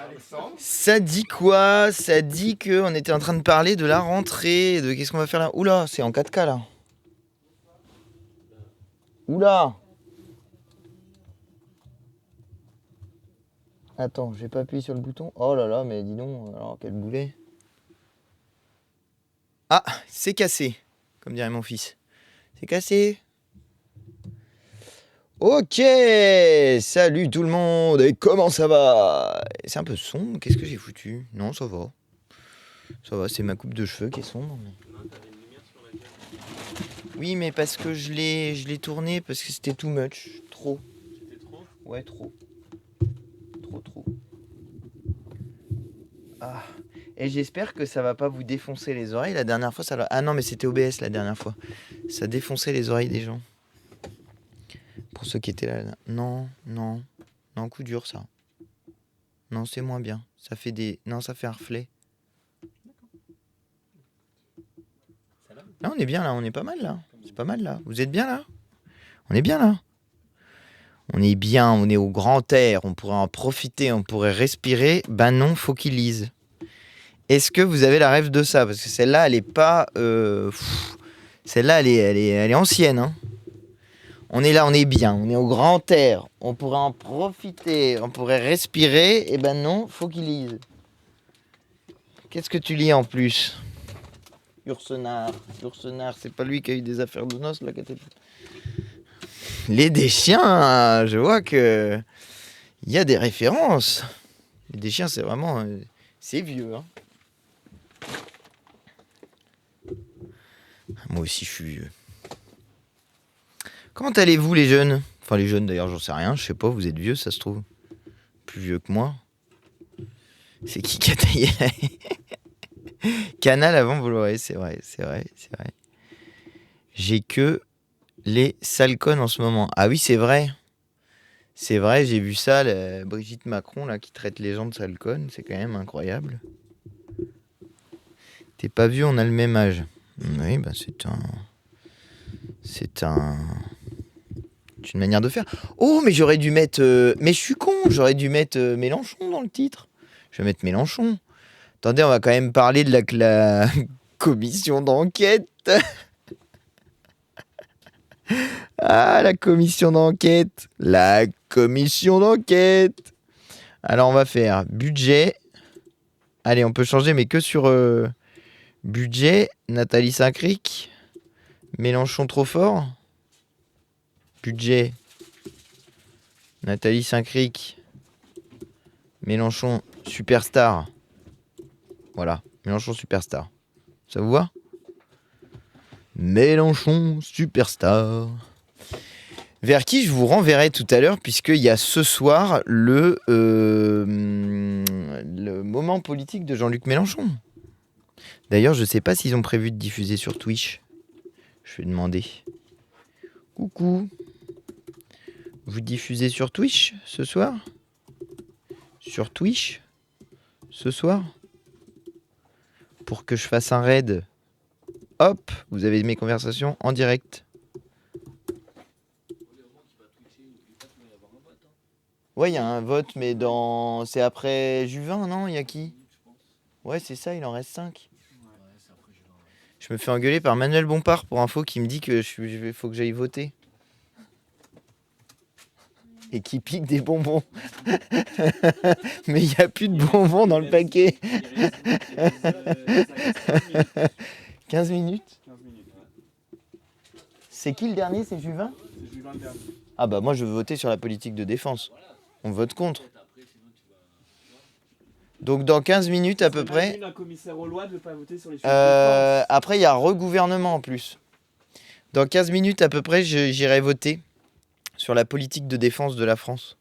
Alexandre. Ça dit quoi? Ça dit qu'on était en train de parler de la rentrée, de qu'est-ce qu'on va faire là. Oula, c'est en 4K là. Oula. Attends, j'ai pas appuyé sur le bouton. Oh là là, mais dis donc, alors quel boulet. Ah, c'est cassé, comme dirait mon fils. C'est cassé. Ok, salut tout le monde, et comment ça va? C'est un peu sombre, qu'est-ce que j'ai foutu? Non, ça va. Ça va, c'est ma coupe de cheveux qui est sombre. Mais... Oui, mais parce que je l'ai tourné, parce que c'était too much. Trop. C'était trop? Ouais, trop. Trop. Ah. Et j'espère que ça va pas vous défoncer les oreilles. La dernière fois, ça l'a... Ah non, mais c'était OBS la dernière fois. Ça défonçait les oreilles des gens. Pour ceux qui étaient là. Non, coup dur ça. Non, c'est moins bien. Ça fait des... Non, ça fait un reflet. Là, on est bien là, on est pas mal là. C'est pas mal là. Vous êtes bien là? On est bien là. On est bien, on est au grand air, on pourrait en profiter, on pourrait respirer. Ben non, faut qu'il lise. Est-ce que vous avez la rêve de ça? Parce que celle-là, elle est pas... Celle-là, elle est ancienne. Hein. On est là, on est bien, on est au grand air. On pourrait en profiter, on pourrait respirer. Et ben non, faut qu'il lise. Qu'est-ce que tu lis en plus? Ursenard, c'est pas lui qui a eu des affaires de noces là? Les des chiens, je vois que il y a des références. Les des chiens, c'est vraiment... c'est vieux. Hein. Moi aussi, je suis vieux. Comment allez-vous, les jeunes? Enfin, les jeunes, d'ailleurs, j'en sais rien. Je sais pas, vous êtes vieux, ça se trouve. Plus vieux que moi. C'est qui a taillé Canal avant Bolloré, c'est vrai. J'ai que les salcones en ce moment. Ah oui, c'est vrai. C'est vrai, j'ai vu ça, Brigitte Macron là, qui traite les gens de salcones. C'est quand même incroyable. T'es pas vieux, on a le même âge. Oui, bah c'est une manière de faire. Oh, mais j'aurais dû mettre... Mais je suis con, j'aurais dû mettre Mélenchon dans le titre. Je vais mettre Mélenchon. Attendez, on va quand même parler de la commission d'enquête. Ah, la commission d'enquête. La commission d'enquête. Alors, on va faire budget. Allez, on peut changer, mais que sur budget. Nathalie Saint-Cric. Mélenchon trop fort. Budget. Nathalie Saint-Cric. Mélenchon superstar. Voilà, Mélenchon superstar. Ça vous va? Mélenchon superstar. Vers qui je vous renverrai tout à l'heure, puisqu'il y a ce soir le moment politique de Jean-Luc Mélenchon. D'ailleurs, je ne sais pas s'ils ont prévu de diffuser sur Twitch. Je vais demander. Coucou. Vous diffusez sur Twitch ce soir? Sur Twitch ce soir? Pour que je fasse un raid. Hop, vous avez mes conversations en direct. Ouais, il y a un vote, mais c'est après Juvin, non? Il y a qui? Ouais, c'est ça, il en reste 5. Je me fais engueuler par Manuel Bompard pour info qui me dit que faut que j'aille voter. Et qui pique des bonbons. Mais il n'y a plus de bonbons dans le paquet. 15 minutes. C'est qui le dernier? C'est Juvin? C'est Juvin le dernier. Ah bah moi je veux voter sur la politique de défense. On vote contre. Donc dans 15 minutes à peu près... Un commissaire aux lois ne veut pas voter sur les sujets de défense. Après il y a regouvernement en plus. Dans 15 minutes à peu près j'irai voter sur la politique de défense de la France.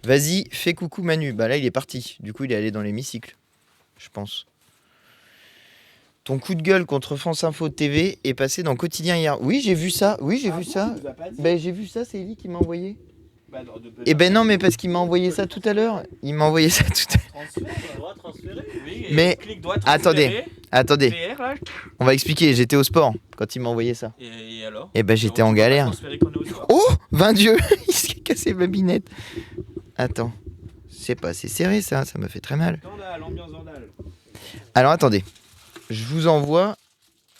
Vas-y, fais coucou Manu. Bah là il est parti. Du coup il est allé dans l'hémicycle. Je pense. Ton coup de gueule contre France Info TV est passé dans Quotidien hier. Oui, j'ai vu ça. Ben, j'ai vu ça, c'est Eli qui m'a envoyé. Eh ben non, mais parce qu'il m'a envoyé ça tout à l'heure. Transférer. Oui, mais attendez. VR, là. On va expliquer. J'étais au sport quand il m'a envoyé ça. Et alors? Eh ben j'étais en galère. Oh, 20 dieux. Il s'est cassé ma binette. Attends. C'est pas assez serré, ça me fait très mal. Vandal, ambiance Vandal. Alors, attendez. Je vous envoie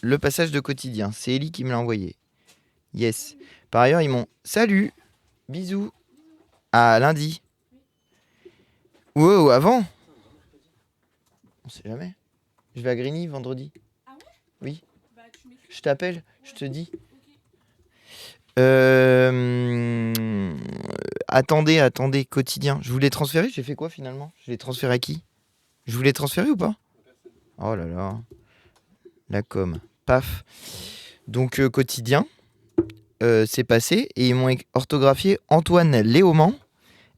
le passage de quotidien. C'est Ellie qui me l'a envoyé. Yes. Par ailleurs, ils m'ont... Salut. Bisous. À lundi. Wow, avant. On sait jamais. Je vais à Grigny vendredi. Ah ouais? Oui. Bah, tu m'écris. Je t'appelle, je te dis. Attendez, quotidien. Je voulais transférer, j'ai fait quoi finalement? Je l'ai transféré à qui? Je voulais transférer ou pas? Oh là là. La com. Paf. Donc quotidien, c'est passé et ils m'ont orthographié Antoine Léaumont,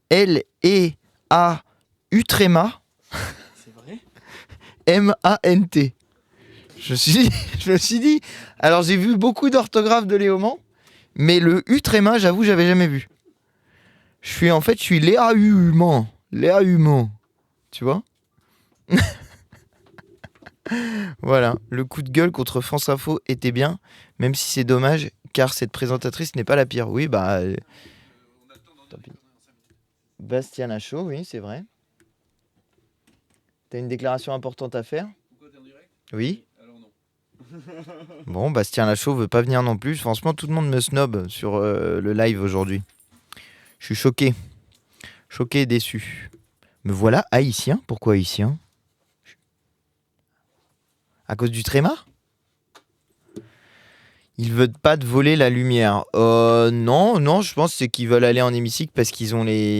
L-E-A Utrema, C'est vrai? M-A-N-T. Je me suis dit, alors j'ai vu beaucoup d'orthographes de Léaumont, mais le Utrema, j'avoue, j'avais jamais vu. Je suis Léa Human. Tu vois? Voilà, le coup de gueule contre France Info était bien, même si c'est dommage, car cette présentatrice n'est pas la pire. Oui, bah... tant pis. Bastien Lachaud, oui, c'est vrai. T'as une déclaration importante à faire? Pourquoi t'es en direct? Oui. Alors non. Bon, Bastien Lachaud veut pas venir non plus. Franchement, tout le monde me snob sur le live aujourd'hui. Je suis choqué. Choqué et déçu. Me voilà haïtien. Pourquoi haïtien? À cause du tréma? Ils veulent pas te voler la lumière. Non, je pense que c'est qu'ils veulent aller en hémicycle parce qu'ils ont les...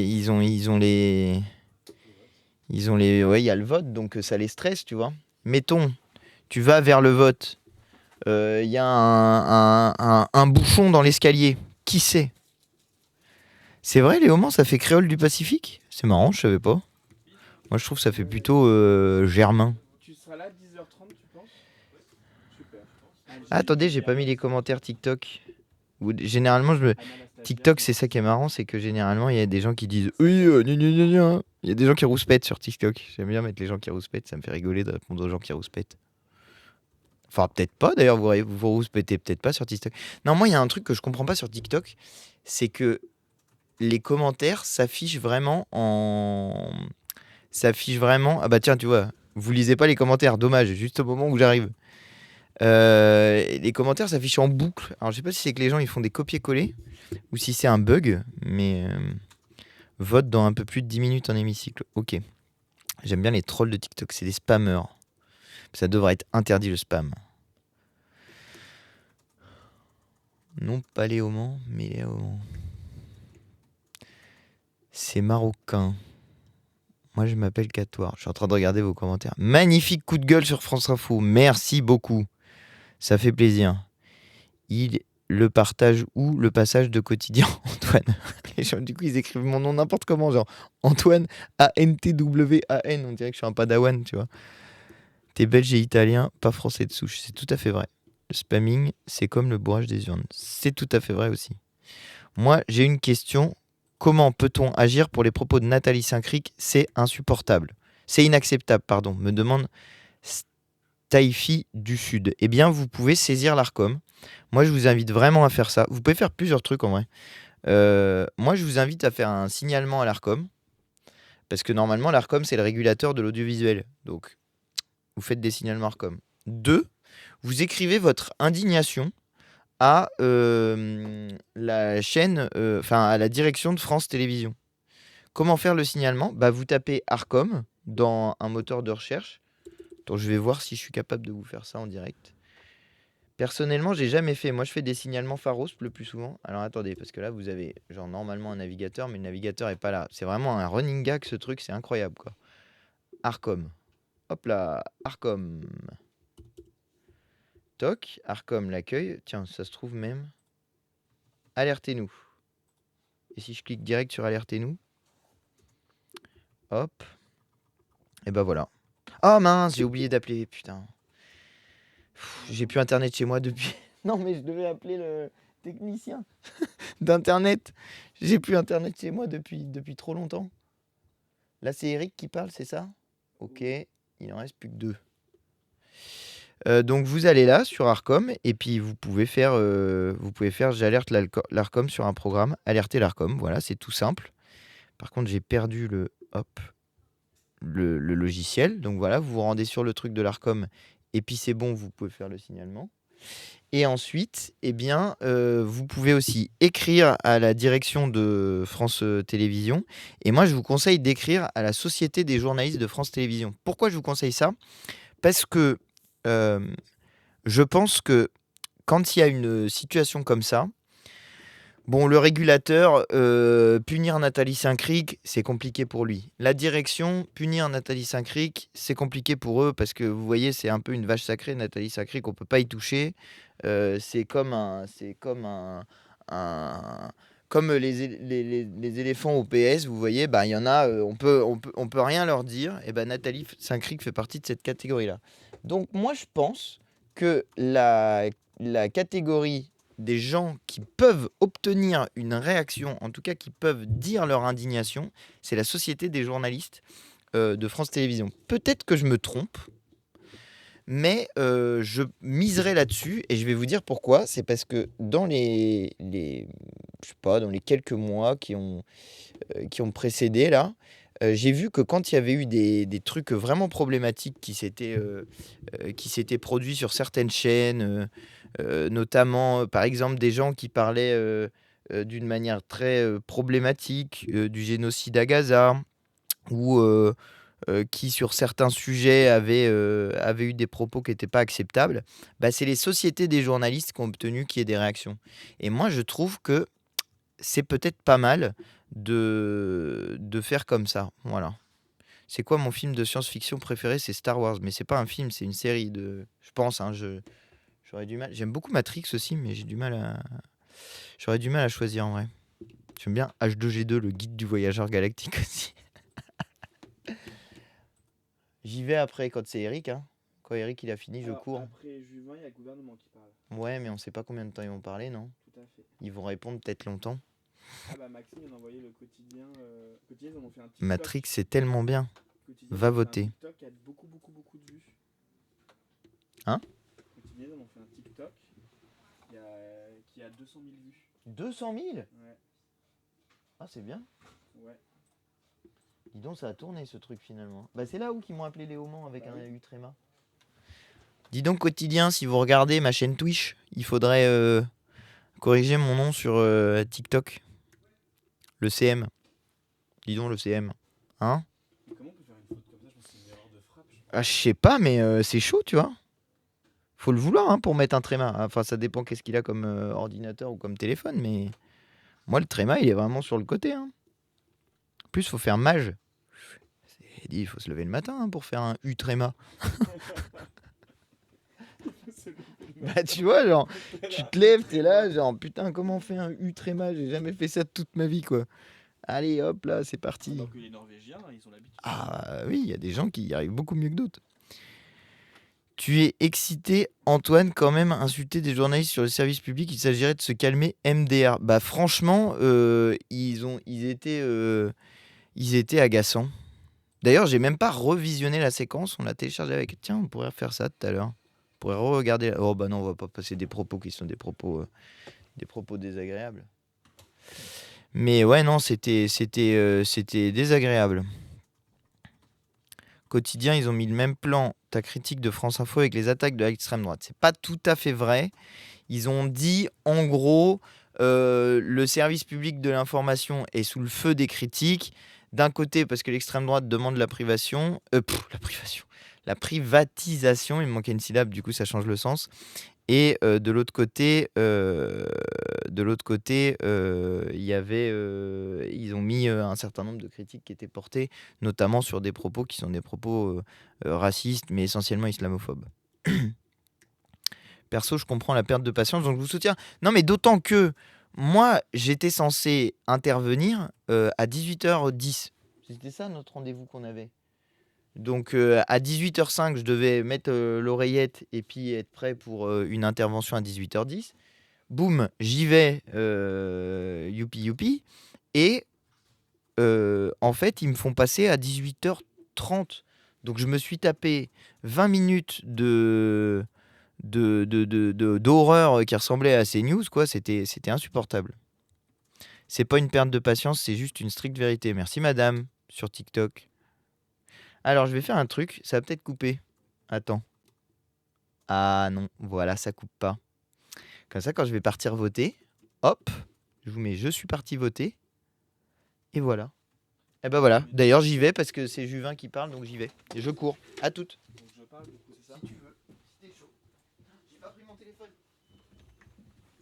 Ouais, il y a le vote, donc ça les stresse, tu vois. Mettons, tu vas vers le vote. Il y a un bouchon dans l'escalier. Qui c'est? C'est vrai, Léaumont, ça fait créole du Pacifique? C'est marrant, je savais pas. Moi, je trouve que ça fait plutôt germain. Tu seras là 10h30, tu penses? Super. Ah, attendez, j'ai pas mis les commentaires TikTok. Généralement, TikTok, c'est ça qui est marrant, c'est que généralement, il y a des gens qui disent oui, gna, gna, gna, gna. Il y a des gens qui rouspètent sur TikTok. J'aime bien mettre les gens qui rouspètent, ça me fait rigoler de répondre aux gens qui rouspètent. Enfin, peut-être pas, d'ailleurs, vous rouspétez peut-être pas sur TikTok. Non, moi, il y a un truc que je comprends pas sur TikTok, c'est que les commentaires s'affichent vraiment en... Ah bah tiens, tu vois, vous lisez pas les commentaires, dommage, juste au moment où j'arrive. Les commentaires s'affichent en boucle. Alors, je sais pas si c'est que les gens ils font des copier-coller ou si c'est un bug, mais vote dans un peu plus de 10 minutes en hémicycle. Ok. J'aime bien les trolls de TikTok, c'est des spammers. Ça devrait être interdit le spam. Non pas Léaumont, mais Léaumont. C'est marocain. Moi je m'appelle Catoire. Je suis en train de regarder vos commentaires. Magnifique coup de gueule sur France Info. Merci beaucoup. Ça fait plaisir. Il le partage où? Le passage de quotidien, Antoine. Les gens, du coup, ils écrivent mon nom n'importe comment, genre Antoine, A-N-T-W-A-N. On dirait que je suis un padawan, tu vois. T'es belge et italien, pas français de souche. C'est tout à fait vrai. Le spamming, c'est comme le bourrage des urnes. C'est tout à fait vrai aussi. Moi, j'ai une question. Comment peut-on agir pour les propos de Nathalie Saint-Cric? C'est insupportable. C'est inacceptable, pardon, me demande Taifi du Sud. Eh bien, vous pouvez saisir l'Arcom. Moi, je vous invite vraiment à faire ça. Vous pouvez faire plusieurs trucs en vrai. Moi, je vous invite à faire un signalement à l'Arcom. Parce que normalement, l'Arcom, c'est le régulateur de l'audiovisuel. Donc, vous faites des signalements Arcom. 2, vous écrivez votre indignation à la chaîne, à la direction de France Télévisions. Comment faire le signalement? Bah, vous tapez Arcom dans un moteur de recherche. Donc, je vais voir si je suis capable de vous faire ça en direct. Personnellement, j'ai jamais fait. Moi, je fais des signalements Pharos le plus souvent. Alors, attendez, parce que là, vous avez genre normalement un navigateur, mais le navigateur est pas là. C'est vraiment un running gag, ce truc. C'est incroyable, quoi. Arcom. Hop là, Arcom. Toc, Arcom l'accueil. Tiens, ça se trouve même. Alertez-nous. Et si je clique direct sur Alertez-nous? Hop. Et ben voilà. Oh mince, j'ai oublié d'appeler, putain. J'ai plus internet chez moi depuis... Non mais je devais appeler le technicien d'internet. J'ai plus internet chez moi depuis trop longtemps. Là c'est Eric qui parle, c'est ça? Ok, il en reste plus que 2. Donc vous allez là sur Arcom et puis vous pouvez faire j'alerte l'Arcom sur un programme, alerter l'Arcom, voilà, c'est tout simple. Par contre j'ai perdu le hop, le logiciel. Donc voilà, vous vous rendez sur le truc de l'Arcom et puis c'est bon, vous pouvez faire le signalement. Et ensuite, eh bien, vous pouvez aussi écrire à la direction de France Télévisions. Et moi, je vous conseille d'écrire à la Société des journalistes de France Télévisions. Pourquoi je vous conseille ça? Parce que je pense que quand il y a une situation comme ça, bon, le régulateur, punir Nathalie Saint-Cric, c'est compliqué pour lui. La direction, punir Nathalie Saint-Cric, c'est compliqué pour eux parce que vous voyez, c'est un peu une vache sacrée, Nathalie Saint-Cric, on peut pas y toucher. C'est comme comme les éléphants au PS, vous voyez, bah il y en a, on peut rien leur dire. Et ben Nathalie Saint-Cric fait partie de cette catégorie-là. Donc moi je pense que la catégorie des gens qui peuvent obtenir une réaction, en tout cas qui peuvent dire leur indignation, c'est la Société des journalistes de France Télévisions. Peut-être que je me trompe, mais je miserai là-dessus et je vais vous dire pourquoi. C'est parce que dans je sais pas, dans les quelques mois qui ont précédé là, j'ai vu que quand il y avait eu des trucs vraiment problématiques qui s'étaient produits sur certaines chaînes, notamment par exemple des gens qui parlaient d'une manière très problématique du génocide à Gaza, ou qui sur certains sujets avaient eu des propos qui n'étaient pas acceptables, bah, c'est les sociétés des journalistes qui ont obtenu qu'il y ait des réactions. Et moi je trouve que c'est peut-être pas mal de faire comme ça. Voilà. C'est quoi mon film de science-fiction préféré? C'est Star Wars, mais c'est pas un film, c'est une série je pense, hein, j'aurais du mal. J'aime beaucoup Matrix aussi, mais j'aurais du mal à choisir en vrai. J'aime bien H2G2, le guide du voyageur galactique aussi. J'y vais après quand c'est Eric, hein. Quand Eric il a fini, je cours. Après Juvin, il y a le gouvernement qui parle. Ouais, mais on sait pas combien de temps ils vont parler, non? Tout à fait. Ils vont répondre peut-être longtemps. Ah bah Maxime, il a envoyé le quotidien. Quotidien, ils en ont fait un TikTok. Matrix, c'est tellement bien. Quotidien, Va ils ont fait voter. un TikTok qui a beaucoup de vues. Hein? Quotidien, ils en ont fait un TikTok qui a 200 000 vues. 200 000? Ouais. Ah, c'est bien. Ouais. Dis donc, ça a tourné ce truc finalement. Bah, c'est là où ils m'ont appelé Léo Mans avec un Utrema. Dis donc, Quotidien, si vous regardez ma chaîne Twitch, il faudrait corriger mon nom sur TikTok. Le CM. Dis donc, le CM. Hein? Mais comment on peut faire une faute comme ça? Je pense que c'est une erreur de frappe. Ah, je sais pas, mais c'est chaud, tu vois. Faut le vouloir hein, pour mettre un tréma. Enfin, ça dépend qu'est-ce qu'il a comme ordinateur ou comme téléphone, mais moi, le tréma, il est vraiment sur le côté. Hein. En plus, faut faire mage. Il faut se lever le matin hein, pour faire un U-tréma. Bah, tu vois, genre, tu te lèves, t'es là, genre, putain, comment on fait un U-tréma? J'ai jamais fait ça de toute ma vie, quoi. Allez, hop, là, c'est parti. Alors que les Norvégiens, ils ont l'habitude. Ah oui, il y a des gens qui y arrivent beaucoup mieux que d'autres. Tu es excité, Antoine, quand même, insulter des journalistes sur le service public, il s'agirait de se calmer, MDR. Bah franchement, ils étaient agaçants. D'ailleurs, j'ai même pas revisionné la séquence, on l'a téléchargé avec. Tiens, on pourrait faire ça tout à l'heure. On pourrait regarder. Oh bah non, on va pas passer des propos qui sont des propos désagréables. Mais ouais, non, c'était désagréable. Quotidien, ils ont mis le même plan, ta critique de France Info avec les attaques de l'extrême droite. C'est pas tout à fait vrai. Ils ont dit, en gros, le service public de l'information est sous le feu des critiques. D'un côté, parce que l'extrême droite demande la privatisation, il me manquait une syllabe, du coup ça change le sens. Et de l'autre côté, ils ont mis un certain nombre de critiques qui étaient portées, notamment sur des propos qui sont des propos racistes, mais essentiellement islamophobes. Perso, je comprends la perte de patience, donc je vous soutiens. Non, mais d'autant que moi, j'étais censé intervenir à 18h10. C'était ça notre rendez-vous qu'on avait. Donc à 18h05, je devais mettre l'oreillette et puis être prêt pour une intervention à 18h10. Boum, j'y vais, youpi youpi. Et en fait, ils me font passer à 18h30. Donc je me suis tapé 20 minutes d'horreur qui ressemblait à ces news, quoi. C'était insupportable. C'est pas une perte de patience, c'est juste une stricte vérité. Merci madame. sur TikTok. Alors, je vais faire un truc. Ça va peut-être couper. Attends. Ah non, voilà, ça coupe pas. Comme ça, quand je vais partir voter, hop, je vous mets je suis parti voter. Et voilà. Et ben voilà. D'ailleurs, j'y vais parce que c'est Juvin qui parle, donc j'y vais. Et je cours. À toutes. Donc je parle, du coup, c'est ça? Si tu veux. Si t'es chaud. J'ai pas pris mon téléphone.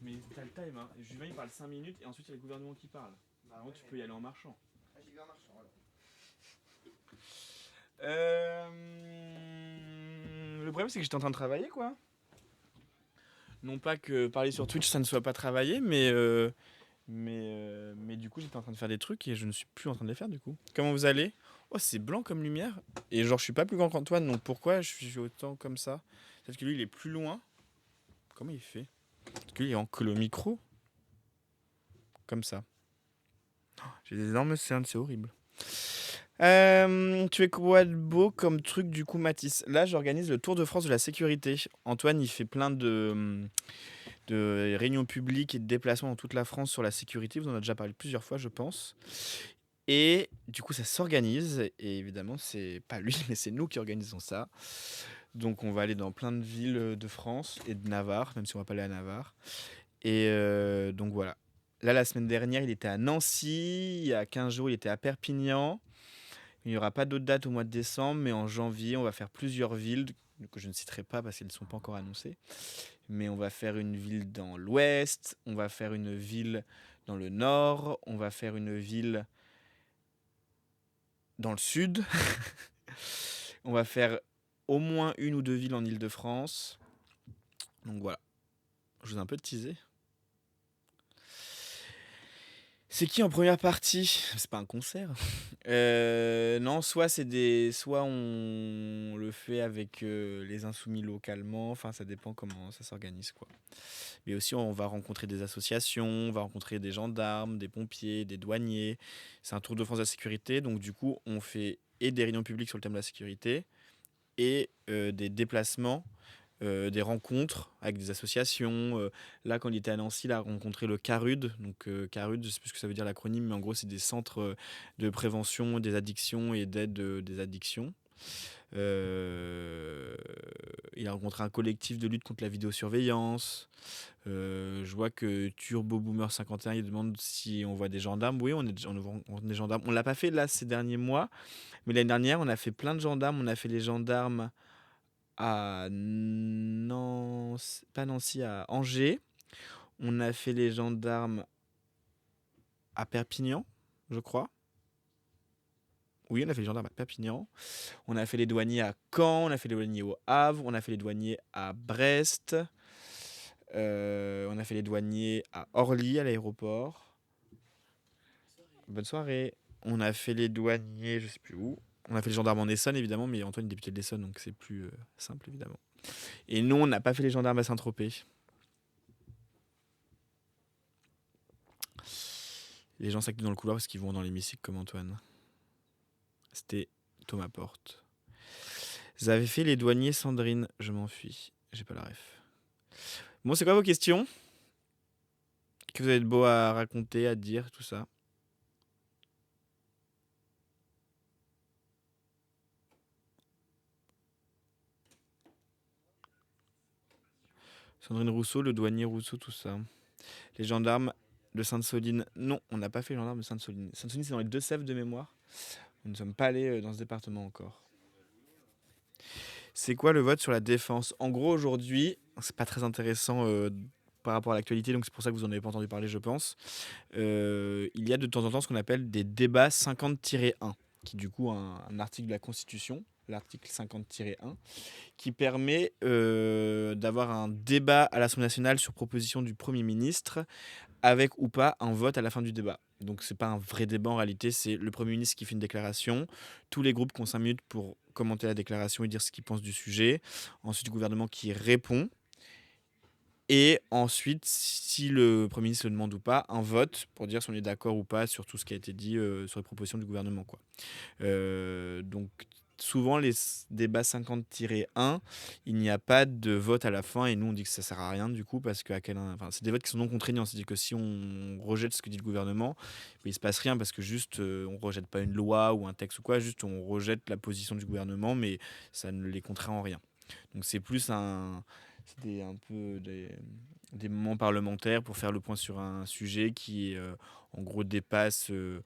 Mais t'as le time, hein. Juvin il parle 5 minutes et ensuite il y a le gouvernement qui parle. Bah, Avant, tu peux y aller en marchant. Ah, j'y vais en marchant alors. Le problème, c'est que j'étais en train de travailler, quoi. Non pas que parler sur Twitch, ça ne soit pas travailler, mais du coup, j'étais en train de faire des trucs et je ne suis plus en train de les faire, du coup. Comment vous allez? Oh, c'est blanc comme lumière. Et genre, je suis pas plus grand qu'Antoine, donc pourquoi je suis autant comme ça? Peut-être que lui, il est plus loin. Comment il fait? Parce qu'il est en que le micro. Comme ça. Oh, j'ai des énormes cernes, c'est horrible. Tu fais quoi de beau comme truc du coup, Mathis? Là, j'organise le Tour de France de la sécurité. Antoine, il fait plein de réunions publiques et de déplacements dans toute la France sur la sécurité. Vous en avez déjà parlé plusieurs fois, je pense. Et du coup, ça s'organise. Et évidemment, c'est pas lui, mais c'est nous qui organisons ça. Donc, on va aller dans plein de villes de France et de Navarre, même si on va pas aller à Navarre. Et donc voilà. Là, la semaine dernière, il était à Nancy. Il y a 15 jours, il était à Perpignan. Il n'y aura pas d'autres dates au mois de décembre, mais en janvier, on va faire plusieurs villes que je ne citerai pas parce qu'elles ne sont pas encore annoncées. Mais on va faire une ville dans l'ouest, on va faire une ville dans le nord, on va faire une ville dans le sud. On va faire au moins une ou deux villes en Île-de-France. Donc voilà. Je vous ai un peu teasé. C'est qui en première partie? C'est pas un concert. Non, soit on le fait avec les insoumis localement. Enfin, ça dépend comment ça s'organise, quoi. Mais aussi, on va rencontrer des associations, on va rencontrer des gendarmes, des pompiers, des douaniers. C'est un Tour de France de la sécurité, donc du coup, on fait et des réunions publiques sur le thème de la sécurité et des déplacements, des rencontres avec des associations. Là, quand il était à Nancy, il a rencontré le CARUD. Donc, CARUD, je ne sais plus ce que ça veut dire l'acronyme, mais en gros, c'est des centres de prévention des addictions et d'aide des addictions. Il a rencontré un collectif de lutte contre la vidéosurveillance. Je vois que Turbo Boomer 51 il demande si on voit des gendarmes. Oui, on est des gendarmes. On l'a pas fait là ces derniers mois, mais l'année dernière, on a fait plein de gendarmes. On a fait les gendarmes à Nancy, pas Nancy, à Angers. On a fait les gendarmes à Perpignan, je crois. Oui, on a fait les gendarmes à Perpignan. On a fait les douaniers à Caen, on a fait les douaniers au Havre, on a fait les douaniers à Brest. On a fait les douaniers à Orly, à l'aéroport. Bonne soirée. On a fait les douaniers, je sais plus où. On a fait les gendarmes en Essonne, évidemment, mais Antoine est député de l'Essonne, donc c'est plus simple, évidemment. Et nous, on n'a pas fait les gendarmes à Saint-Tropez. Les gens s'activent dans le couloir parce qu'ils vont dans l'hémicycle comme Antoine. C'était Thomas Porte. Vous avez fait les douaniers, Sandrine? Je m'enfuis. J'ai pas la ref. Bon, c'est quoi vos questions? Que vous avez de beau à raconter, à dire, tout ça? Sandrine Rousseau, le douanier Rousseau, tout ça. Les gendarmes de Sainte-Soline. Non, on n'a pas fait les gendarmes de Sainte-Soline. Sainte-Soline, c'est dans les Deux-Sèvres de mémoire. Nous ne sommes pas allés dans ce département encore. C'est quoi le vote sur la défense? En gros, aujourd'hui, c'est pas très intéressant par rapport à l'actualité, donc c'est pour ça que vous n'en avez pas entendu parler, je pense. Il y a de temps en temps ce qu'on appelle des débats 50-1, qui est du coup un article de la Constitution, l'article 50-1, qui permet d'avoir un débat à l'Assemblée nationale sur proposition du Premier ministre, avec ou pas un vote à la fin du débat. Donc c'est pas un vrai débat en réalité, c'est le Premier ministre qui fait une déclaration, tous les groupes qui ont 5 minutes pour commenter la déclaration et dire ce qu'ils pensent du sujet, ensuite le gouvernement qui répond, et ensuite, si le Premier ministre le demande ou pas, un vote pour dire si on est d'accord ou pas sur tout ce qui a été dit sur les propositions du gouvernement, quoi. Donc souvent les débats 50-1, il n'y a pas de vote à la fin et nous on dit que ça sert à rien du coup parce que c'est des votes qui sont non contraignants, c'est-à-dire que si on rejette ce que dit le gouvernement, il se passe rien parce que juste on rejette pas une loi ou un texte ou quoi, juste on rejette la position du gouvernement mais ça ne les contraint en rien. Donc c'est plus un peu des moments parlementaires pour faire le point sur un sujet qui en gros dépasse euh,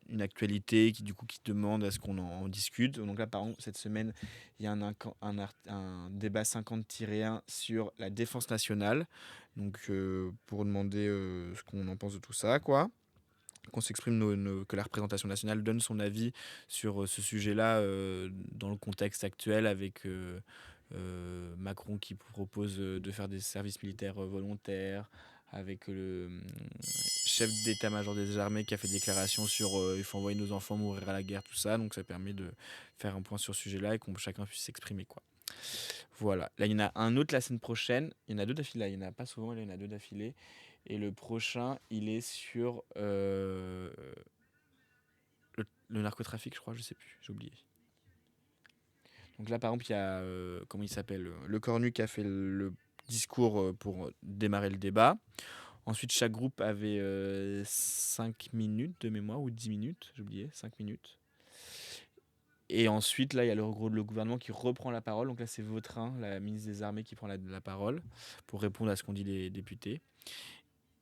une actualité qui demande à ce qu'on en discute. Donc là, par exemple, cette semaine, il y a un débat 50-1 sur la défense nationale. Donc, pour demander ce qu'on en pense de tout ça, quoi. Qu'on s'exprime, que la représentation nationale donne son avis sur ce sujet-là dans le contexte actuel avec Macron qui propose de faire des services militaires volontaires, avec le chef d'état-major des armées qui a fait déclaration sur il faut envoyer nos enfants mourir à la guerre, tout ça. Donc ça permet de faire un point sur ce sujet-là et qu'on chacun puisse s'exprimer, quoi. Voilà. Là, il y en a un autre la semaine prochaine. Il y en a deux d'affilée. Là, il n'y en a pas souvent, là, il y en a deux d'affilée. Et le prochain, il est sur le narcotrafic, je crois, je sais plus, j'ai oublié. Donc là, par exemple, il y a, comment il s'appelle, Le Cornu qui a fait le discours pour démarrer le débat. Ensuite, chaque groupe avait 5 minutes de mémoire, ou 10 minutes, j'ai oublié, 5 minutes. Et ensuite, là, il y a le gouvernement qui reprend la parole. Donc là, c'est Vautrin, la ministre des Armées, qui prend la parole pour répondre à ce qu'ont dit les députés.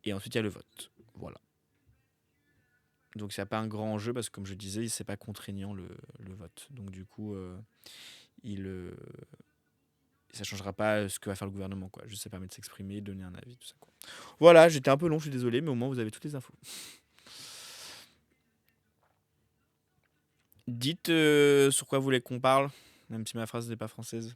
Et ensuite, il y a le vote. Voilà. Donc, il n'y a pas un grand enjeu parce que, comme je disais, c'est pas contraignant le vote. Donc, du coup, ça changera pas ce que va faire le gouvernement, quoi. Juste ça permet de s'exprimer, donner un avis, tout ça, quoi. Voilà, j'étais un peu long, je suis désolé, mais au moins vous avez toutes les infos. Dites sur quoi vous voulez qu'on parle, même si ma phrase n'est pas française.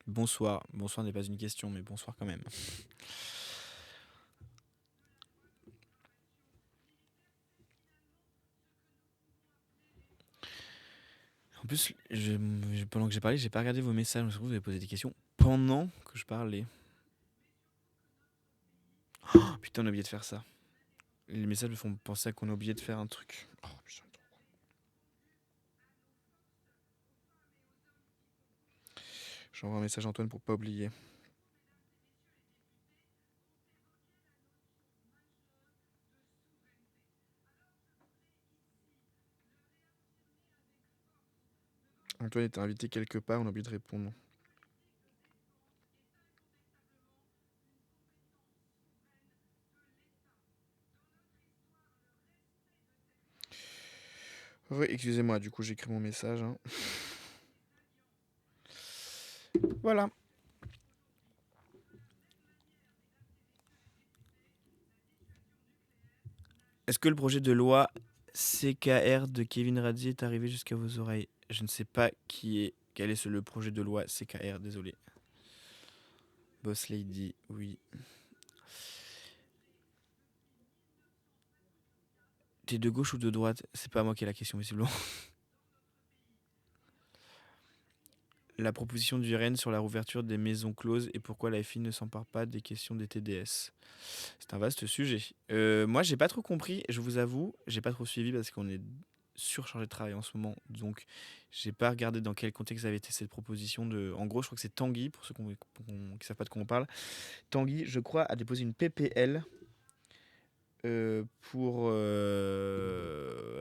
Bonsoir. Bonsoir n'est pas une question, mais bonsoir quand même. En plus, pendant que j'ai parlé, j'ai pas regardé vos messages. Je trouve que vous avez posé des questions pendant que je parlais. Oh, putain, on a oublié de faire ça. Les messages me font penser qu'on a oublié de faire un truc. Oh, putain. J'envoie un message à Antoine pour pas oublier. Antoine était invité quelque part, on a oublié de répondre. Oui, excusez-moi, du coup j'écris mon message. Hein. Voilà. Est-ce que le projet de loi CKR de Kevin Radzi est arrivé jusqu'à vos oreilles? Je ne sais pas quel est le projet de loi CKR, désolé. Boss Lady, oui. T'es de gauche ou de droite? C'est pas moi qui ai la question, visiblement. La proposition du RN sur la rouverture des maisons closes et pourquoi la FI ne s'empare pas des questions des TDS. C'est un vaste sujet. Moi, j'ai pas trop compris, je vous avoue, j'ai pas trop suivi parce qu'on est surchargé de travail en ce moment. Donc, j'ai pas regardé dans quel contexte avait été cette proposition de. En gros, je crois que c'est Tanguy, pour ceux qui savent pas de quoi on parle. Tanguy, je crois, a déposé une PPL pour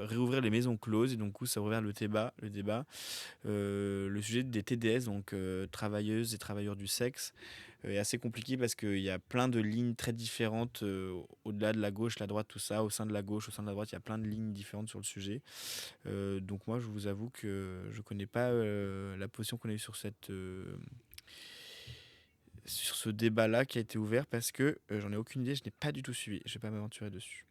réouvrir les maisons closes. Et donc, ça a ouvert le débat. Le sujet des TDS, donc travailleuses et travailleurs du sexe, est assez compliqué parce qu'il y a plein de lignes très différentes au-delà de la gauche, la droite, tout ça. Au sein de la gauche, au sein de la droite, il y a plein de lignes différentes sur le sujet. Donc moi, je vous avoue que je connais pas la position qu'on a eue sur sur ce débat-là qui a été ouvert parce que j'en ai aucune idée, je n'ai pas du tout suivi. Je vais pas m'aventurer dessus.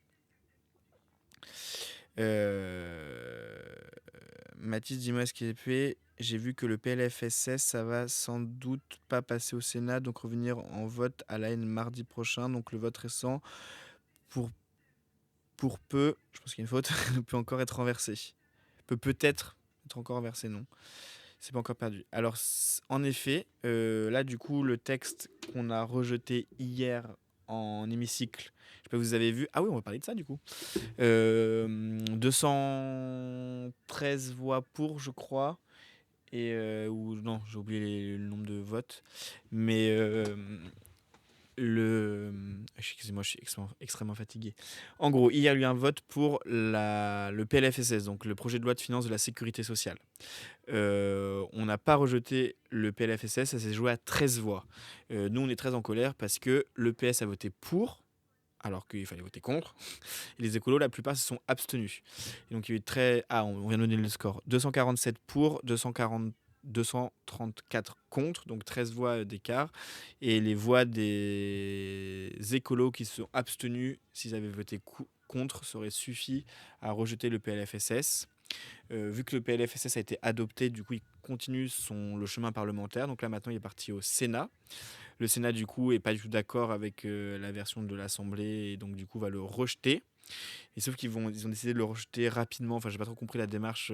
Mathis, dis-moi ce qui est fait. J'ai vu que le PLFSS, ça va sans doute pas passer au Sénat, donc revenir en vote à la haine mardi prochain. Donc le vote récent, pour peu, je pense qu'il y a une faute, peut encore être renversé. Peut peut-être être encore renversé, non. C'est pas encore perdu. Alors, en effet, là, du coup, le texte qu'on a rejeté hier en hémicycle. Je sais pas si vous avez vu. Ah oui, on va parler de ça du coup. 213 voix pour, je crois. Et ou non, j'ai oublié le nombre de votes. Mais excusez-moi, je suis extrêmement fatigué. En gros, il y a eu un vote pour le PLFSS, donc le projet de loi de finances de la sécurité sociale. On n'a pas rejeté le PLFSS, ça s'est joué à 13 voix. Nous, on est très en colère parce que le PS a voté pour, alors qu'il fallait voter contre. Et les écolos, la plupart, se sont abstenus. Et donc, il y a eu on vient de donner le score. 247 pour, 234 contre, donc 13 voix d'écart. Et les voix des écolos qui se sont abstenus, s'ils avaient voté contre, ça aurait suffi à rejeter le PLFSS. Vu que le PLFSS a été adopté, du coup, il continue le chemin parlementaire. Donc là, maintenant, il est parti au Sénat. Le Sénat, du coup, est pas du tout d'accord avec la version de l'Assemblée et donc, du coup, va le rejeter. Et sauf qu'ils ont décidé de le rejeter rapidement. Enfin, j'ai pas trop compris la démarche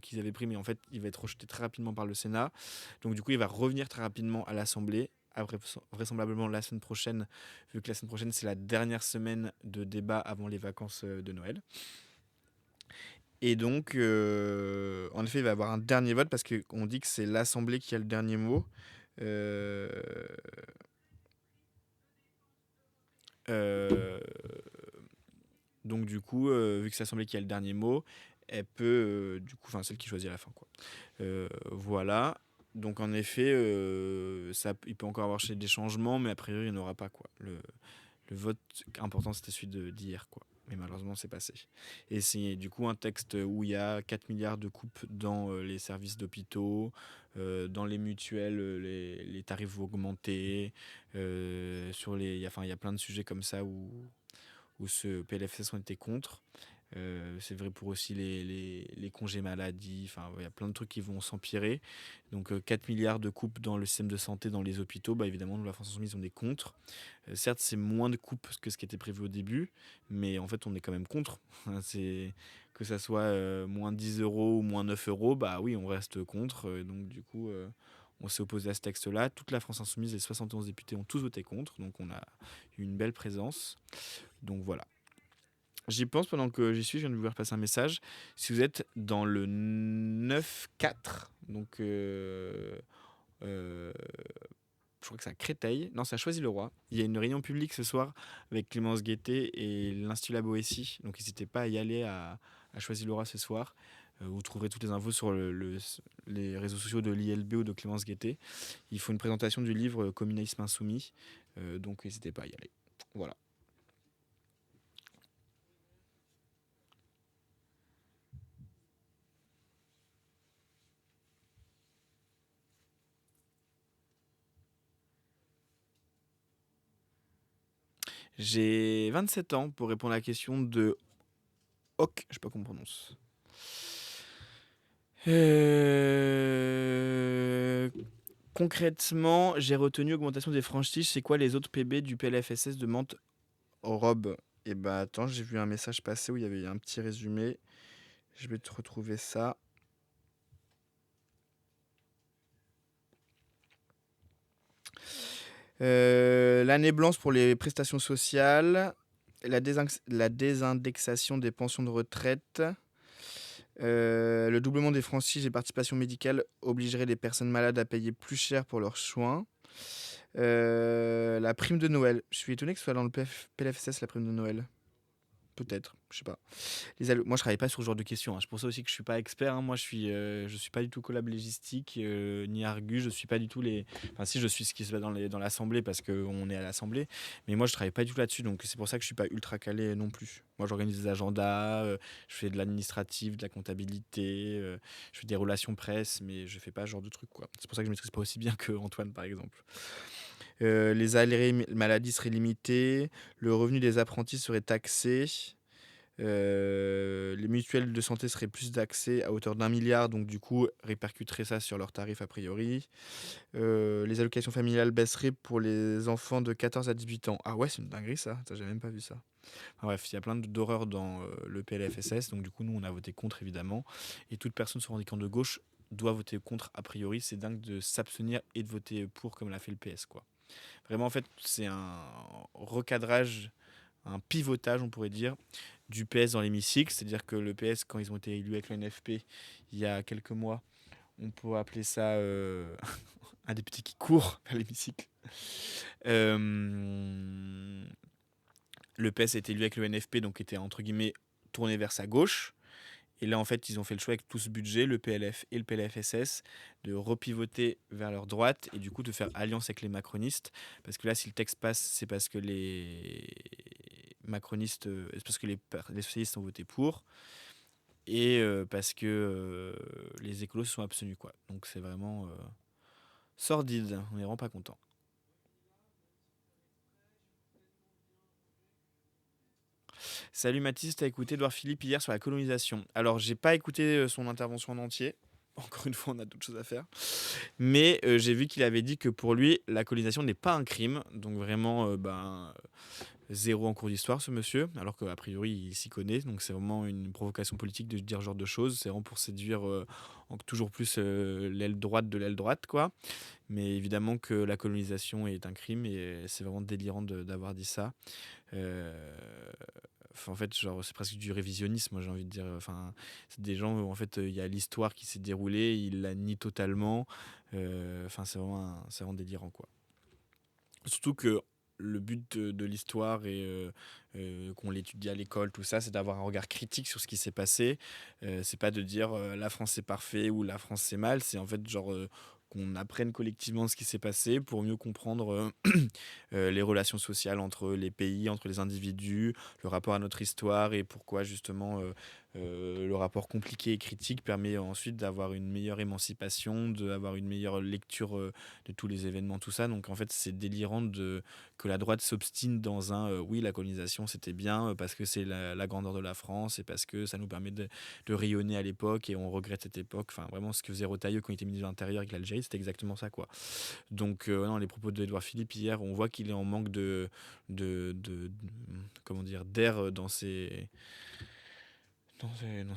qu'ils avaient prise, mais en fait, il va être rejeté très rapidement par le Sénat. Donc, du coup, il va revenir très rapidement à l'Assemblée. Après, vraisemblablement la semaine prochaine, vu que la semaine prochaine, c'est la dernière semaine de débat avant les vacances de Noël. Et donc, en effet, il va y avoir un dernier vote parce qu'on dit que c'est l'Assemblée qui a le dernier mot. Euh, euh, donc, du coup, vu que c'est l'Assemblée qui a le dernier mot, elle peut, du coup, enfin, celle qui choisit à la fin, quoi. Voilà. Donc, en effet, il peut encore avoir des changements, mais a priori, il n'y en aura pas, quoi. Le vote important, c'était celui d'hier, quoi. Mais malheureusement, c'est passé. Et c'est du coup un texte où il y a 4 milliards de coupes dans les services d'hôpitaux, dans les mutuelles, les tarifs vont augmenter. Il y a plein de sujets comme ça où ce PLFSS ont été contre. C'est vrai pour aussi les congés maladie. Enfin, il y a plein de trucs qui vont s'empirer. Donc 4 milliards de coupes dans le système de santé, dans les hôpitaux, bah, évidemment, nous, la France Insoumise, on est contre. Certes, c'est moins de coupes que ce qui était prévu au début, mais en fait, on est quand même contre. Que ça soit moins 10 euros ou moins 9 euros, bah oui, on reste contre. Donc du coup, on s'est opposé à ce texte-là. Toute la France Insoumise, les 71 députés ont tous voté contre. Donc on a eu une belle présence. Donc voilà. J'y pense pendant que j'y suis, je viens de vous faire passer un message. Si vous êtes dans le 9-4, donc je crois que c'est à Créteil, non, c'est à Choisy-le-Roi. Il y a une réunion publique ce soir avec Clémence Guettet et l'Institut La Boétie. Donc n'hésitez pas à y aller à Choisy-le-Roi ce soir. Vous trouverez toutes les infos sur les réseaux sociaux de l'ILB ou de Clémence Guettet. Il faut une présentation du livre Communalisme insoumis. Donc n'hésitez pas à y aller. Voilà. J'ai 27 ans pour répondre à la question de Hoc, je sais pas comment on prononce. Concrètement, j'ai retenu augmentation des franchises. C'est quoi les autres PB du PLFSS demande Rob? Et bah attends, j'ai vu un message passer où il y avait un petit résumé. Je vais te retrouver ça. L'année blanche pour les prestations sociales, la désindexation des pensions de retraite, le doublement des franchises et participations médicales obligerait les personnes malades à payer plus cher pour leurs soins. La prime de Noël. Je suis étonné que ce soit dans le PLFSS, la prime de Noël. Peut-être, je sais pas. Moi, je travaille pas sur ce genre de questions, hein. C'est pour ça aussi que je suis pas expert, hein. Moi, je suis pas du tout collab légistique, ni argus. Je suis pas du tout Enfin, si, je suis ce qui se passe dans l'Assemblée parce qu'on est à l'Assemblée. Mais moi, je travaille pas du tout là-dessus. Donc, c'est pour ça que je suis pas ultra calé non plus. Moi, j'organise des agendas, je fais de l'administratif, de la comptabilité, je fais des relations presse, mais je fais pas ce genre de trucs, quoi. C'est pour ça que je maîtrise pas aussi bien que Antoine, par exemple. Les arrêts maladie seraient limités, le revenu des apprentis serait taxé, les mutuelles de santé seraient plus d'accès à hauteur d'1 milliard, donc du coup répercuterait ça sur leurs tarifs a priori. Les allocations familiales baisseraient pour les enfants de 14 à 18 ans. Ah ouais, c'est une dinguerie ça, j'avais même pas vu ça. Enfin, bref, il y a plein d'horreurs dans le PLFSS, donc du coup nous on a voté contre évidemment, et toute personne se revendiquant de gauche doit voter contre a priori. C'est dingue de s'abstenir et de voter pour comme l'a fait le PS, quoi. Vraiment, en fait, c'est un recadrage, un pivotage, on pourrait dire, du PS dans l'hémicycle. C'est-à-dire que le PS, quand ils ont été élus avec le NFP il y a quelques mois, on peut appeler ça un député qui court vers l'hémicycle. Euh, le PS a été élu avec le NFP, donc était entre guillemets tourné vers sa gauche. Et là, en fait, ils ont fait le choix avec tout ce budget, le PLF et le PLFSS, de repivoter vers leur droite et du coup de faire alliance avec les macronistes. Parce que là, si le texte passe, c'est parce que les macronistes, c'est parce que les socialistes ont voté pour et parce que les écolos se sont abstenus, quoi. Donc c'est vraiment sordide, on n'est vraiment pas content. Salut Mathis, t'as écouté Edouard Philippe hier sur la colonisation. Alors, j'ai pas écouté son intervention en entier. Encore une fois, on a d'autres choses à faire. Mais j'ai vu qu'il avait dit que pour lui, la colonisation n'est pas un crime. Donc vraiment, zéro en cours d'histoire, ce monsieur. Alors qu'a priori, il s'y connaît. Donc c'est vraiment une provocation politique de dire ce genre de choses. C'est vraiment pour séduire toujours plus l'aile droite de l'aile droite, quoi. Mais évidemment que la colonisation est un crime et c'est vraiment délirant d'avoir dit ça. Euh, en fait, genre, c'est presque du révisionnisme, moi j'ai envie de dire. Enfin, c'est des gens où en fait il y a l'histoire qui s'est déroulée, ils la nient totalement. Enfin, c'est vraiment délirant, quoi. Surtout que le but de l'histoire et qu'on l'étudie à l'école, tout ça, c'est d'avoir un regard critique sur ce qui s'est passé. C'est pas de dire la France c'est parfait ou la France c'est mal. C'est en fait genre qu'on apprenne collectivement ce qui s'est passé pour mieux comprendre les relations sociales entre les pays, entre les individus, le rapport à notre histoire et pourquoi justement le rapport compliqué et critique permet ensuite d'avoir une meilleure émancipation, d'avoir une meilleure lecture de tous les événements, tout ça. Donc en fait, c'est délirant que la droite s'obstine dans un oui, la colonisation c'était bien parce que c'est la grandeur de la France et parce que ça nous permet de rayonner à l'époque et on regrette cette époque. Enfin, vraiment, ce que faisait Retailleau quand il était ministre de l'Intérieur avec l'Algérie, c'était exactement ça, quoi. Donc, non, les propos d'Edouard Philippe hier, on voit qu'il est en manque comment dire, d'air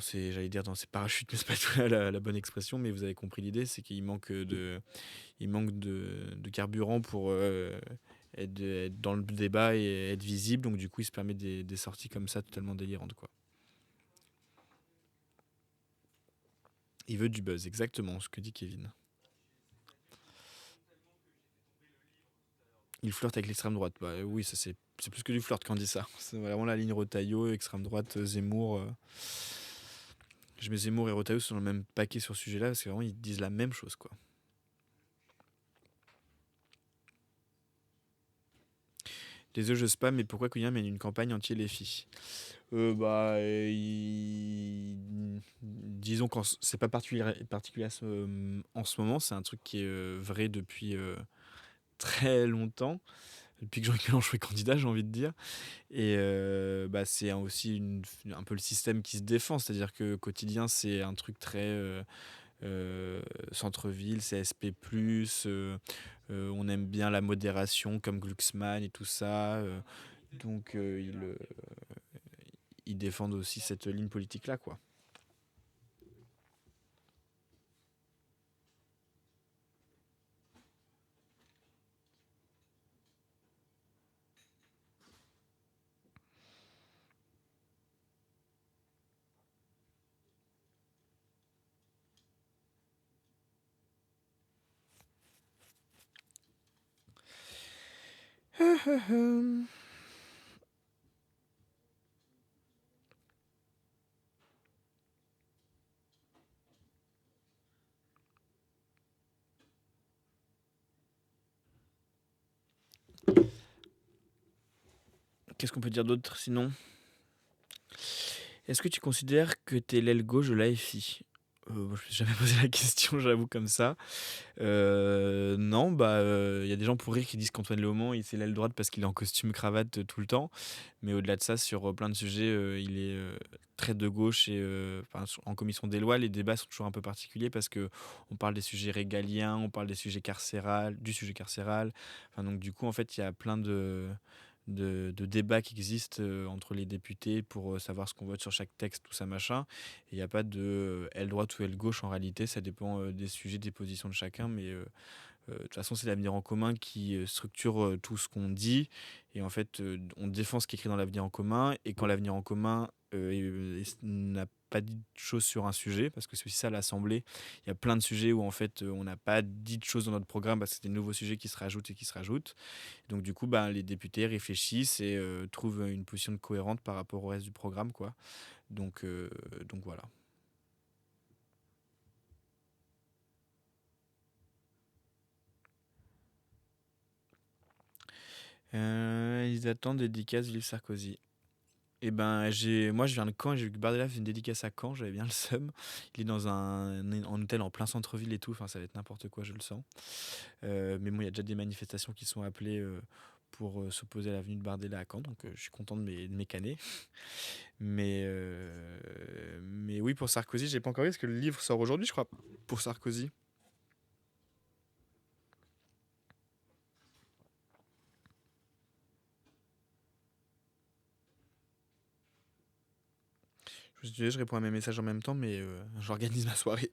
j'allais dire dans ses parachutes, mais c'est pas tout la bonne expression, mais vous avez compris l'idée, c'est qu'il manque de carburant pour être dans le débat et être visible, donc du coup il se permet des sorties comme ça totalement délirantes, quoi. Il veut du buzz, exactement ce que dit Kevin. Il flirte avec l'extrême droite. Bah oui, ça c'est plus que du flirt quand on dit ça. C'est vraiment la ligne Retailleau, extrême droite, Zemmour. Je mets Zemmour et Retailleau sur le même paquet sur ce sujet-là parce que vraiment ils disent la même chose, quoi. Les œufs, je spam, mais pourquoi Cognac mène une campagne anti-LFI? Disons que c'est pas particulier en ce moment, c'est un truc qui est vrai depuis très longtemps, depuis que Jean-Luc Mélenchon est candidat, j'ai envie de dire. Et c'est aussi un peu le système qui se défend, c'est-à-dire que quotidien, c'est un truc très centre-ville, CSP+, on aime bien la modération comme Glucksmann et tout ça. Donc ils défendent aussi cette ligne politique-là, quoi. Qu'est-ce qu'on peut dire d'autre sinon? Est-ce que tu considères que t'es l'aile gauche de l'AFI? Je me suis jamais posé la question, j'avoue, comme ça. Non, y a des gens pour rire qui disent qu'Antoine Léaumont, c'est l'aile droite parce qu'il est en costume cravate tout le temps. Mais au-delà de ça, sur plein de sujets, il est très de gauche. Et en commission des lois, les débats sont toujours un peu particuliers parce que on parle des sujets régaliens, on parle des sujets du sujet carcéral. Enfin, donc du coup, en fait, il y a plein de débats qui existent entre les députés pour savoir ce qu'on vote sur chaque texte, tout ça machin. Et il n'y a pas de aile droite ou aile gauche en réalité, ça dépend des sujets, des positions de chacun, mais De toute façon, c'est l'avenir en commun qui structure tout ce qu'on dit. Et en fait, on défend ce qui est écrit dans l'avenir en commun. Et quand l'avenir en commun n'a pas dit de choses sur un sujet, parce que c'est aussi ça l'Assemblée, il y a plein de sujets où en fait on n'a pas dit de choses dans notre programme parce que c'est des nouveaux sujets qui se rajoutent et qui se rajoutent. Donc du coup, les députés réfléchissent et trouvent une position cohérente par rapport au reste du programme, quoi. Donc voilà. Ils attendent dédicace Vive Sarkozy. Et moi je viens de Caen et j'ai vu que Bardella fait une dédicace à Caen, j'avais bien le seum. Il est dans un hôtel en plein centre-ville et tout, enfin ça va être n'importe quoi, je le sens. Mais bon, il y a déjà des manifestations qui sont appelées pour s'opposer à l'avenue de Bardella à Caen, donc je suis content de mes canets. Mais oui, pour Sarkozy, j'ai pas encore vu parce que le livre sort aujourd'hui, je crois, pour Sarkozy. Je suis désolé, je réponds à mes messages en même temps, mais j'organise ma soirée.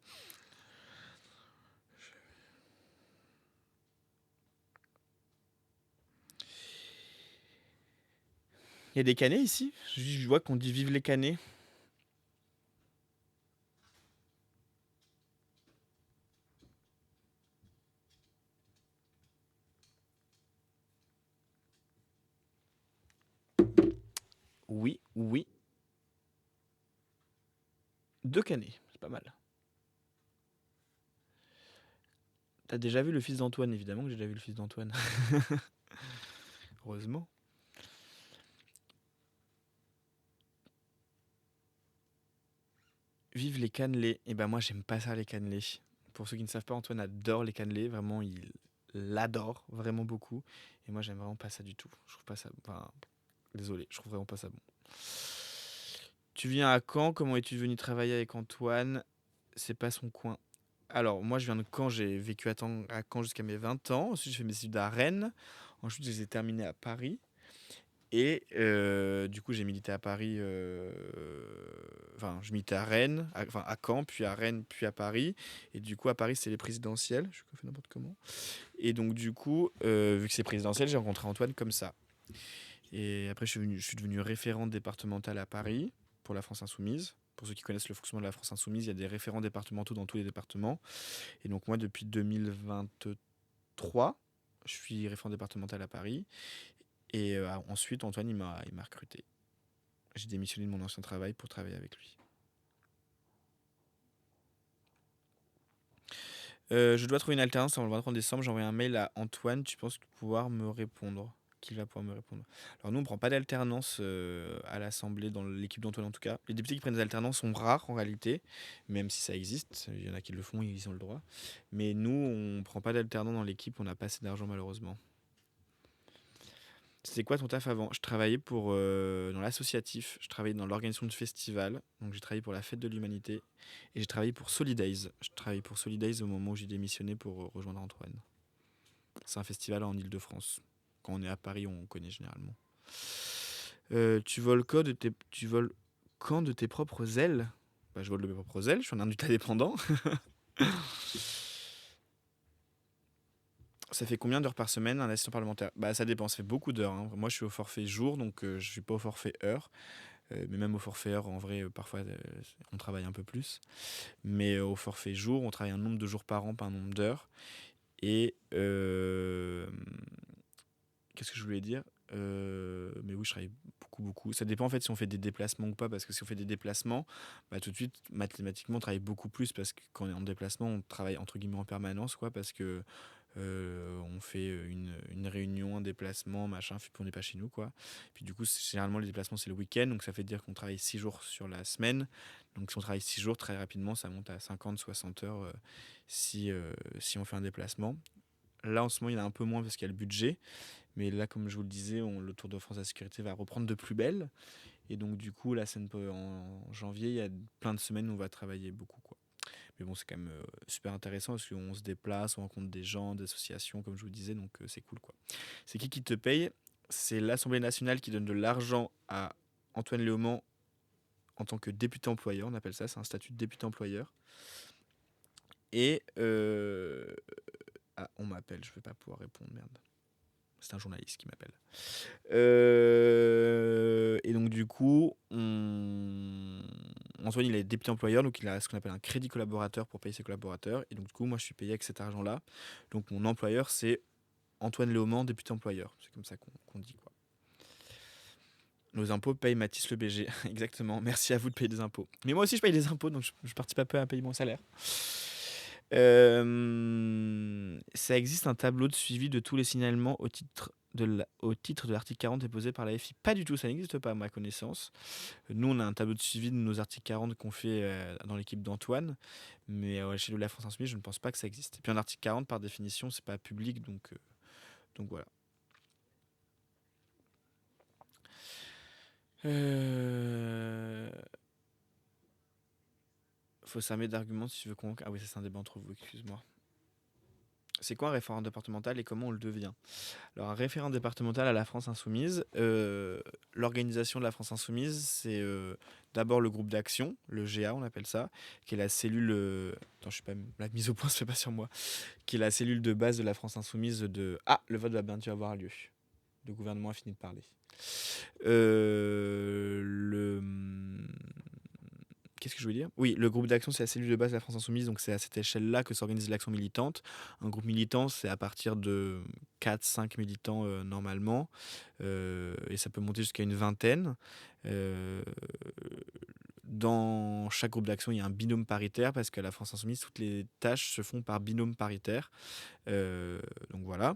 Il y a des canets ici? Je vois qu'on dit vive les canets. Oui, oui. 2 canets, c'est pas mal. T'as déjà vu le fils d'Antoine? Évidemment que j'ai déjà vu le fils d'Antoine. Heureusement. Vive les cannelés. Et moi j'aime pas ça les cannelés. Pour ceux qui ne savent pas, Antoine adore les cannelés. Vraiment, il l'adore vraiment beaucoup. Et moi j'aime vraiment pas ça du tout. Je trouve pas ça... Enfin, désolé, je trouve vraiment pas ça bon. Tu viens à Caen? Comment es-tu venu travailler avec Antoine? C'est pas son coin. Alors, moi, je viens de Caen, j'ai vécu à Caen jusqu'à mes 20 ans. Ensuite, j'ai fait mes études à Rennes. Ensuite, je les ai terminées à Paris. Et du coup, j'ai milité à Paris. Enfin, je militais à Rennes, à Caen, puis à Rennes, puis à Paris. Et du coup, à Paris, c'est les présidentielles. Je fais n'importe comment. Et donc, du coup, vu que c'est présidentiel, j'ai rencontré Antoine comme ça. Et après, je suis devenu référent départemental à Paris pour la France Insoumise. Pour ceux qui connaissent le fonctionnement de la France Insoumise, il y a des référents départementaux dans tous les départements. Et donc moi, depuis 2023, je suis référent départemental à Paris. Et ensuite, Antoine, il m'a recruté. J'ai démissionné de mon ancien travail pour travailler avec lui. Je dois trouver une alternance avant le 23 décembre. J'ai envoyé un mail à Antoine. Tu penses pouvoir me répondre? Qu'il va pouvoir me répondre. Alors nous, on prend pas d'alternance à l'Assemblée, dans l'équipe d'Antoine en tout cas. Les députés qui prennent des alternances sont rares en réalité, même si ça existe. Il y en a qui le font, ils ont le droit. Mais nous, on prend pas d'alternants dans l'équipe, on n'a pas assez d'argent malheureusement. C'était quoi ton taf avant? Je travaillais dans l'associatif, je travaillais dans l'organisation de festivals, donc j'ai travaillé pour la Fête de l'Humanité, et j'ai travaillé pour Solidays. Je travaillais pour Solidays au moment où j'ai démissionné pour rejoindre Antoine. C'est un festival en Île-de-France. Quand on est à Paris, on connaît généralement. Tu voles quand de tes propres ailes? Je vole de mes propres ailes, je suis un adulte indépendant. Ça fait combien d'heures par semaine un assistant parlementaire? Ça dépend, ça fait beaucoup d'heures, hein. Moi, je suis au forfait jour, donc je suis pas au forfait heure. Mais même au forfait heure, en vrai, parfois, on travaille un peu plus. Mais au forfait jour, on travaille un nombre de jours par an, pas un nombre d'heures. Et qu'est-ce que je voulais dire? Mais oui, je travaille beaucoup, beaucoup. Ça dépend en fait si on fait des déplacements ou pas, parce que si on fait des déplacements, tout de suite, mathématiquement, on travaille beaucoup plus, parce que quand on est en déplacement, on travaille entre guillemets en permanence, quoi, parce que on fait une réunion, un déplacement, machin, puis on n'est pas chez nous, quoi. Puis du coup, généralement, les déplacements, c'est le week-end, donc ça fait dire qu'on travaille 6 jours sur la semaine. Donc si on travaille 6 jours, très rapidement, ça monte à 50, 60 heures si on fait un déplacement. Là, en ce moment, il y en a un peu moins parce qu'il y a le budget. Mais là, comme je vous le disais, le Tour de France à la sécurité va reprendre de plus belle. Et donc, du coup, là, en janvier, il y a plein de semaines où on va travailler beaucoup, quoi. Mais bon, c'est quand même super intéressant parce qu'on se déplace, on rencontre des gens, des associations, comme je vous disais, donc c'est cool, quoi. C'est qui te paye? C'est l'Assemblée nationale qui donne de l'argent à Antoine Léaumont en tant que député employeur, on appelle ça, c'est un statut de député employeur. Et Ah, on m'appelle, je vais pas pouvoir répondre, merde. C'est un journaliste qui m'appelle. Et donc du coup, Antoine, il est député employeur, donc il a ce qu'on appelle un crédit collaborateur pour payer ses collaborateurs. Et donc du coup, moi, je suis payé avec cet argent-là. Donc mon employeur, c'est Antoine Léaumont, député employeur. C'est comme ça qu'on dit, quoi. Nos impôts payent Mathis le BG. Exactement. Merci à vous de payer des impôts. Mais moi aussi, je paye des impôts, donc je participe un peu à payer mon salaire. Ça existe un tableau de suivi de tous les signalements au titre de l'article 40 déposé par la FI. Pas du tout, ça n'existe pas à ma connaissance. Nous, on a un tableau de suivi de nos articles 40 qu'on fait dans l'équipe d'Antoine, mais chez la France Insoumise, je ne pense pas que ça existe. Et puis un article 40, par définition, c'est pas public, donc voilà. Faut s'armer d'arguments si tu veux convaincre. Ah oui, ça c'est un débat entre vous, excuse-moi. C'est quoi un référent départemental et comment on le devient? Alors, un référent départemental à la France Insoumise, l'organisation de la France Insoumise, c'est d'abord le groupe d'action, le GA, on appelle ça, qui est la cellule. Attends, je sais pas, la mise au point se fait pas sur moi. Qui est la cellule de base de la France Insoumise de. Ah, le vote va bientôt avoir lieu. Le gouvernement a fini de parler. Le. Qu'est-ce que je voulais dire? Oui, le groupe d'action, c'est la cellule de base de la France Insoumise, donc c'est à cette échelle-là que s'organise l'action militante. Un groupe militant, c'est à partir de 4-5 militants normalement, et ça peut monter jusqu'à une vingtaine. Dans chaque groupe d'action, il y a un binôme paritaire, parce qu'à la France Insoumise, toutes les tâches se font par binôme paritaire. Donc voilà.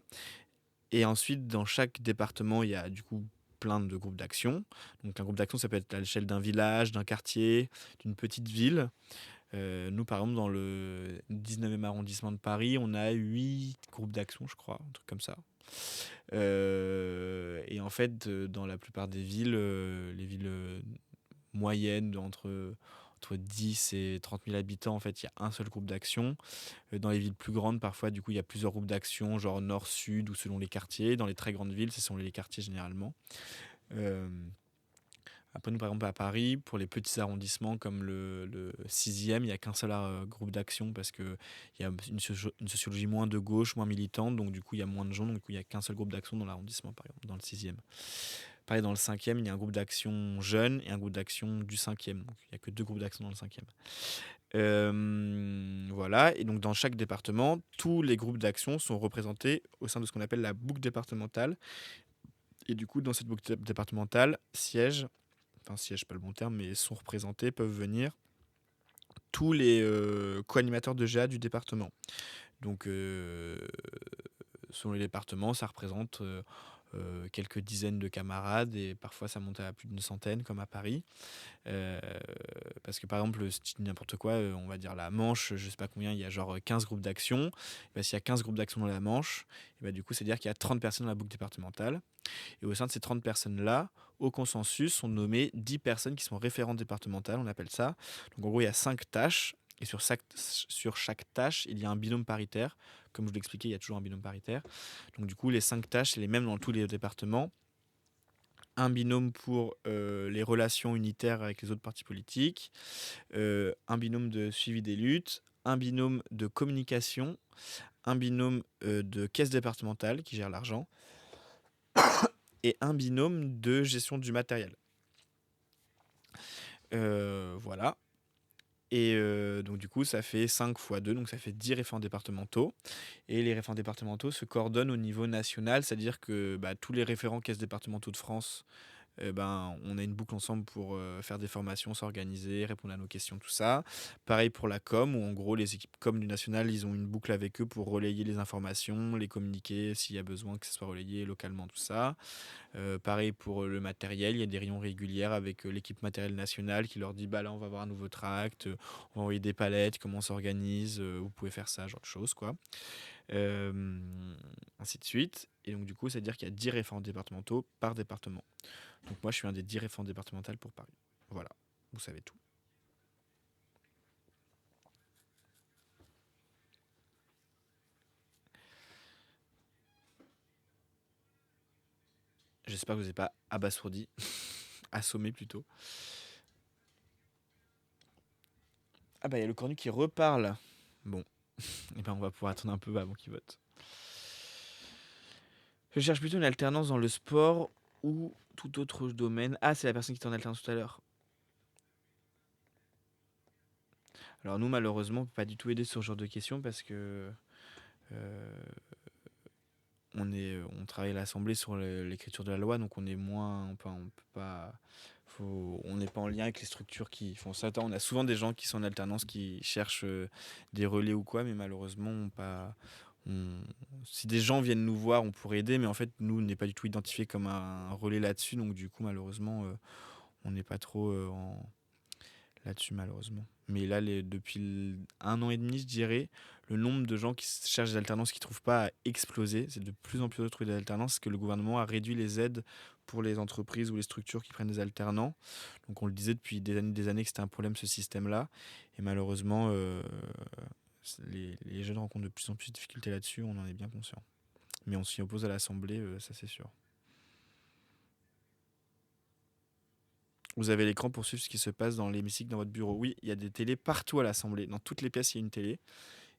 Et ensuite, dans chaque département, il y a du coup plein de groupes d'action. Donc un groupe d'action, ça peut être à l'échelle d'un village, d'un quartier, d'une petite ville. Nous, par exemple, dans le 19e arrondissement de Paris, on a 8 groupes d'action, je crois, un truc comme ça. Et en fait, dans la plupart des villes, les villes moyennes, entre 10 et 30 000 habitants, en fait, il y a un seul groupe d'action. Dans les villes plus grandes, parfois, du coup, il y a plusieurs groupes d'action, genre nord-sud ou selon les quartiers. Dans les très grandes villes, c'est selon les quartiers généralement. Euh, Après, nous, par exemple, à Paris, pour les petits arrondissements comme le 6e, il n'y a qu'un seul groupe d'action parce qu'il y a une sociologie moins de gauche, moins militante, donc du coup, il y a moins de gens, donc du coup, il n'y a qu'un seul groupe d'action dans l'arrondissement, par exemple, dans le 6e. Pareil, dans le 5e, il y a un groupe d'action jeune et un groupe d'action du 5e, donc il n'y a que 2 groupes d'action dans le 5e. Voilà, et donc dans chaque département, tous les groupes d'action sont représentés au sein de ce qu'on appelle la boucle départementale. Et du coup, dans cette boucle départementale, siège, pas le bon terme, mais sont représentés, peuvent venir tous les co-animateurs de GA du département. Donc, selon les départements, ça représente quelques dizaines de camarades et parfois ça monte à plus d'une centaine, comme à Paris. Parce que par exemple, si tu dis n'importe quoi, on va dire la Manche, je sais pas combien, il y a genre 15 groupes d'action. Bah, s'il y a 15 groupes d'action dans la Manche, et bah, du coup, c'est-à-dire qu'il y a 30 personnes dans la boucle départementale. Et au sein de ces 30 personnes-là, au consensus, sont nommées 10 personnes qui sont référentes départementales, on appelle ça. Donc en gros, il y a 5 tâches. Et sur chaque tâche, il y a un binôme paritaire. Comme je vous l'expliquais, il y a toujours un binôme paritaire. Donc du coup, les 5 tâches, c'est les mêmes dans tous les départements. Un binôme pour les relations unitaires avec les autres partis politiques, un binôme de suivi des luttes, un binôme de communication, un binôme de caisse départementale qui gère l'argent, et un binôme de gestion du matériel. Voilà. Et donc du coup, ça fait 5 fois 2, donc ça fait 10 référents départementaux. Et les référents départementaux se coordonnent au niveau national, c'est-à-dire que tous les référents caisses départementaux de France, on a une boucle ensemble pour faire des formations, s'organiser, répondre à nos questions, tout ça. Pareil pour la com, où en gros les équipes com du national, ils ont une boucle avec eux pour relayer les informations, les communiquer s'il y a besoin que ce soit relayé localement, tout ça. Pareil pour le matériel, il y a des réunions régulières avec l'équipe matérielle nationale qui leur dit là on va avoir un nouveau tract, on va envoyer des palettes, comment on s'organise, vous pouvez faire ça, genre de choses quoi. Ainsi de suite. Et donc du coup, c'est-à-dire qu'il y a 10 référents départementaux par département. Donc moi, je suis un des 10 référents départementaux pour Paris. Voilà, vous savez tout. J'espère que vous n'êtes pas abasourdi, assommé plutôt. Ah bah il y a le cornu qui reparle. Bon, et on va pouvoir attendre un peu avant qu'il vote. Je cherche plutôt une alternance dans le sport ou tout autre domaine. Ah, c'est la personne qui était en alternance tout à l'heure. Alors nous, malheureusement, on peut pas du tout aider sur ce genre de questions parce que euh, on travaille à l'Assemblée sur l'écriture de la loi, donc on est moins, on peut pas, on n'est pas en lien avec les structures qui font ça. On a souvent des gens qui sont en alternance qui cherchent des relais ou quoi, mais malheureusement, on- si des gens viennent nous voir, on pourrait aider, mais en fait, nous, on n'est pas du tout identifié comme un relais là-dessus, donc du coup, malheureusement, on n'est pas trop là-dessus, malheureusement. Mais là, depuis 1 an et demi, je dirais, le nombre de gens qui cherchent des alternances qui ne trouvent pas a explosé. C'est de plus en plus dur de trouver des alternances parce que le gouvernement a réduit les aides pour les entreprises ou les structures qui prennent des alternants. Donc on le disait depuis des années que c'était un problème ce système-là. Et malheureusement, les jeunes rencontrent de plus en plus de difficultés là-dessus, on en est bien conscient. Mais on s'y oppose à l'Assemblée, ça c'est sûr. Vous avez l'écran pour suivre ce qui se passe dans l'hémicycle dans votre bureau. Oui, il y a des télés partout à l'Assemblée. Dans toutes les pièces, il y a une télé.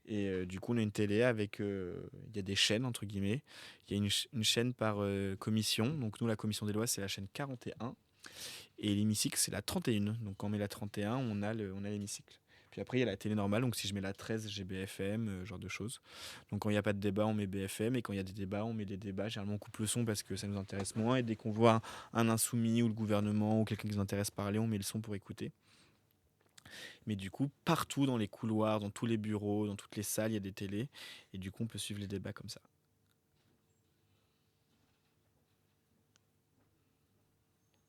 Et du coup, on a une télé avec. Il y a des chaînes, entre guillemets. Il y a une chaîne par commission. Donc, nous, la commission des lois, c'est la chaîne 41. Et l'hémicycle, c'est la 31. Donc, quand on met la 31, on a l'hémicycle. Puis après, il y a la télé normale. Donc, si je mets la 13, j'ai BFM, genre de choses. Donc, quand il n'y a pas de débat, on met BFM. Et quand il y a des débats, on met des débats. Généralement, on coupe le son parce que ça nous intéresse moins. Et dès qu'on voit un insoumis ou le gouvernement ou quelqu'un qui nous intéresse parler, on met le son pour écouter. Mais du coup, partout dans les couloirs, dans tous les bureaux, dans toutes les salles, il y a des télés. Et du coup, on peut suivre les débats comme ça.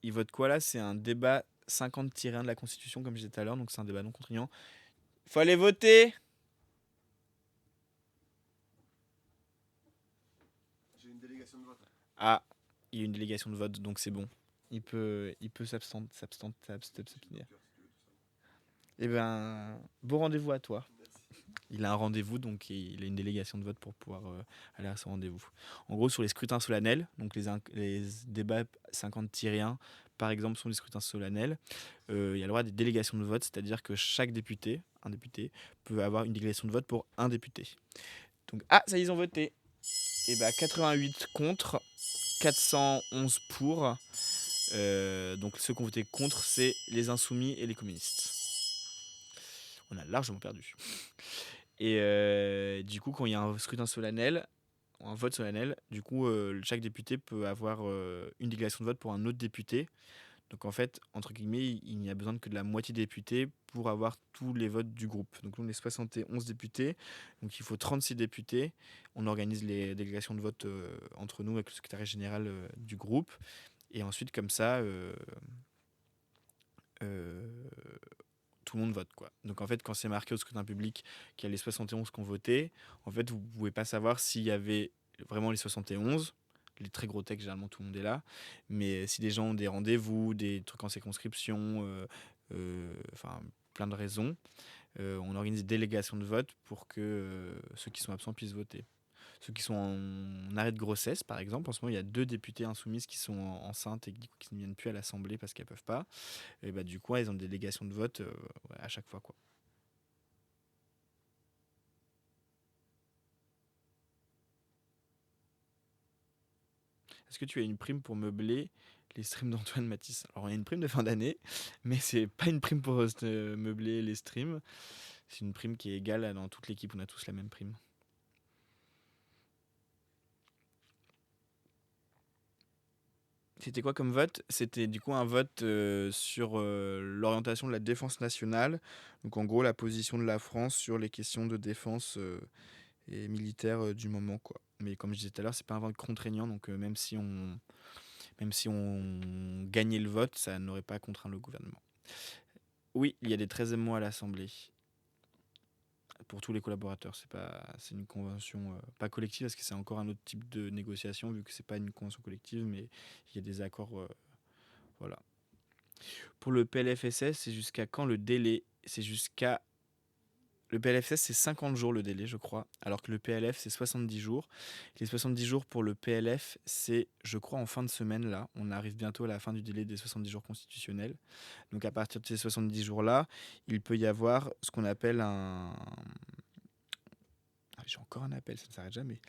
Ils votent quoi là? C'est un débat 50-1 de la Constitution, comme je disais tout à l'heure. Donc c'est un débat non contraignant. Faut aller voter! J'ai une délégation de vote. Ah, il y a une délégation de vote, donc c'est bon. Il peut s'abstenir. Eh ben, bon rendez-vous à toi. Merci. Il a un rendez-vous, donc il a une délégation de vote pour pouvoir aller à son rendez-vous. En gros, sur les scrutins solennels, donc les débats 50-1, par exemple, sont des scrutins solennels, il y a le droit à des délégations de vote, c'est-à-dire que chaque député, un député, peut avoir une délégation de vote pour un député. Donc, ah, ça, ils ont voté. Et bah, 88 contre, 411 pour. Donc, ceux qui ont voté contre, c'est les insoumis et les communistes. On a largement perdu. Et du coup, quand il y a un scrutin solennel, un vote solennel, du coup, chaque député peut avoir une délégation de vote pour un autre député. Donc en fait, entre guillemets, il n'y a besoin que de la moitié des députés pour avoir tous les votes du groupe. Donc nous, on est 71 députés, donc il faut 36 députés. On organise les délégations de vote entre nous avec le secrétaire général du groupe. Et ensuite, comme ça, euh, tout le monde vote, quoi. Donc en fait, quand c'est marqué au scrutin public qu'il y a les 71 qui ont voté, en fait, vous pouvez pas savoir s'il y avait vraiment les 71. Les très gros textes, généralement, tout le monde est là. Mais si des gens ont des rendez-vous, des trucs en circonscription, enfin, plein de raisons, on organise des délégations de vote pour que ceux qui sont absents puissent voter. Ceux qui sont en arrêt de grossesse, par exemple, en ce moment, il y a 2 députés insoumises qui sont enceintes et qui ne viennent plus à l'Assemblée parce qu'elles ne peuvent pas. Et bah, du coup, elles ont des délégations de vote ouais, à chaque fois, quoi. Est-ce que tu as une prime pour meubler les streams d'Antoine Matisse? Alors, il y a une prime de fin d'année, mais c'est pas une prime pour meubler les streams. C'est une prime qui est égale dans toute l'équipe. On a tous la même prime. C'était quoi comme vote? C'était du coup un vote sur l'orientation de la défense nationale. Donc en gros la position de la France sur les questions de défense et militaire du moment, quoi. Mais comme je disais tout à l'heure, c'est pas un vote contraignant, donc même si on gagnait le vote, ça n'aurait pas contraint le gouvernement. Oui, il y a des 13e mois à l'Assemblée pour tous les collaborateurs. C'est une convention pas collective parce que c'est encore un autre type de négociation vu que c'est pas une convention collective, mais il y a des accords. Voilà. Pour le PLFSS, c'est jusqu'à quand le délai? C'est jusqu'à Le PLFSS, c'est 50 jours le délai, je crois, alors que le PLF, c'est 70 jours. Les 70 jours pour le PLF, c'est, je crois, en fin de semaine, là. On arrive bientôt à la fin du délai des 70 jours constitutionnels. Donc à partir de ces 70 jours-là, il peut y avoir ce qu'on appelle un... Ah, j'ai encore un appel, ça ne s'arrête jamais.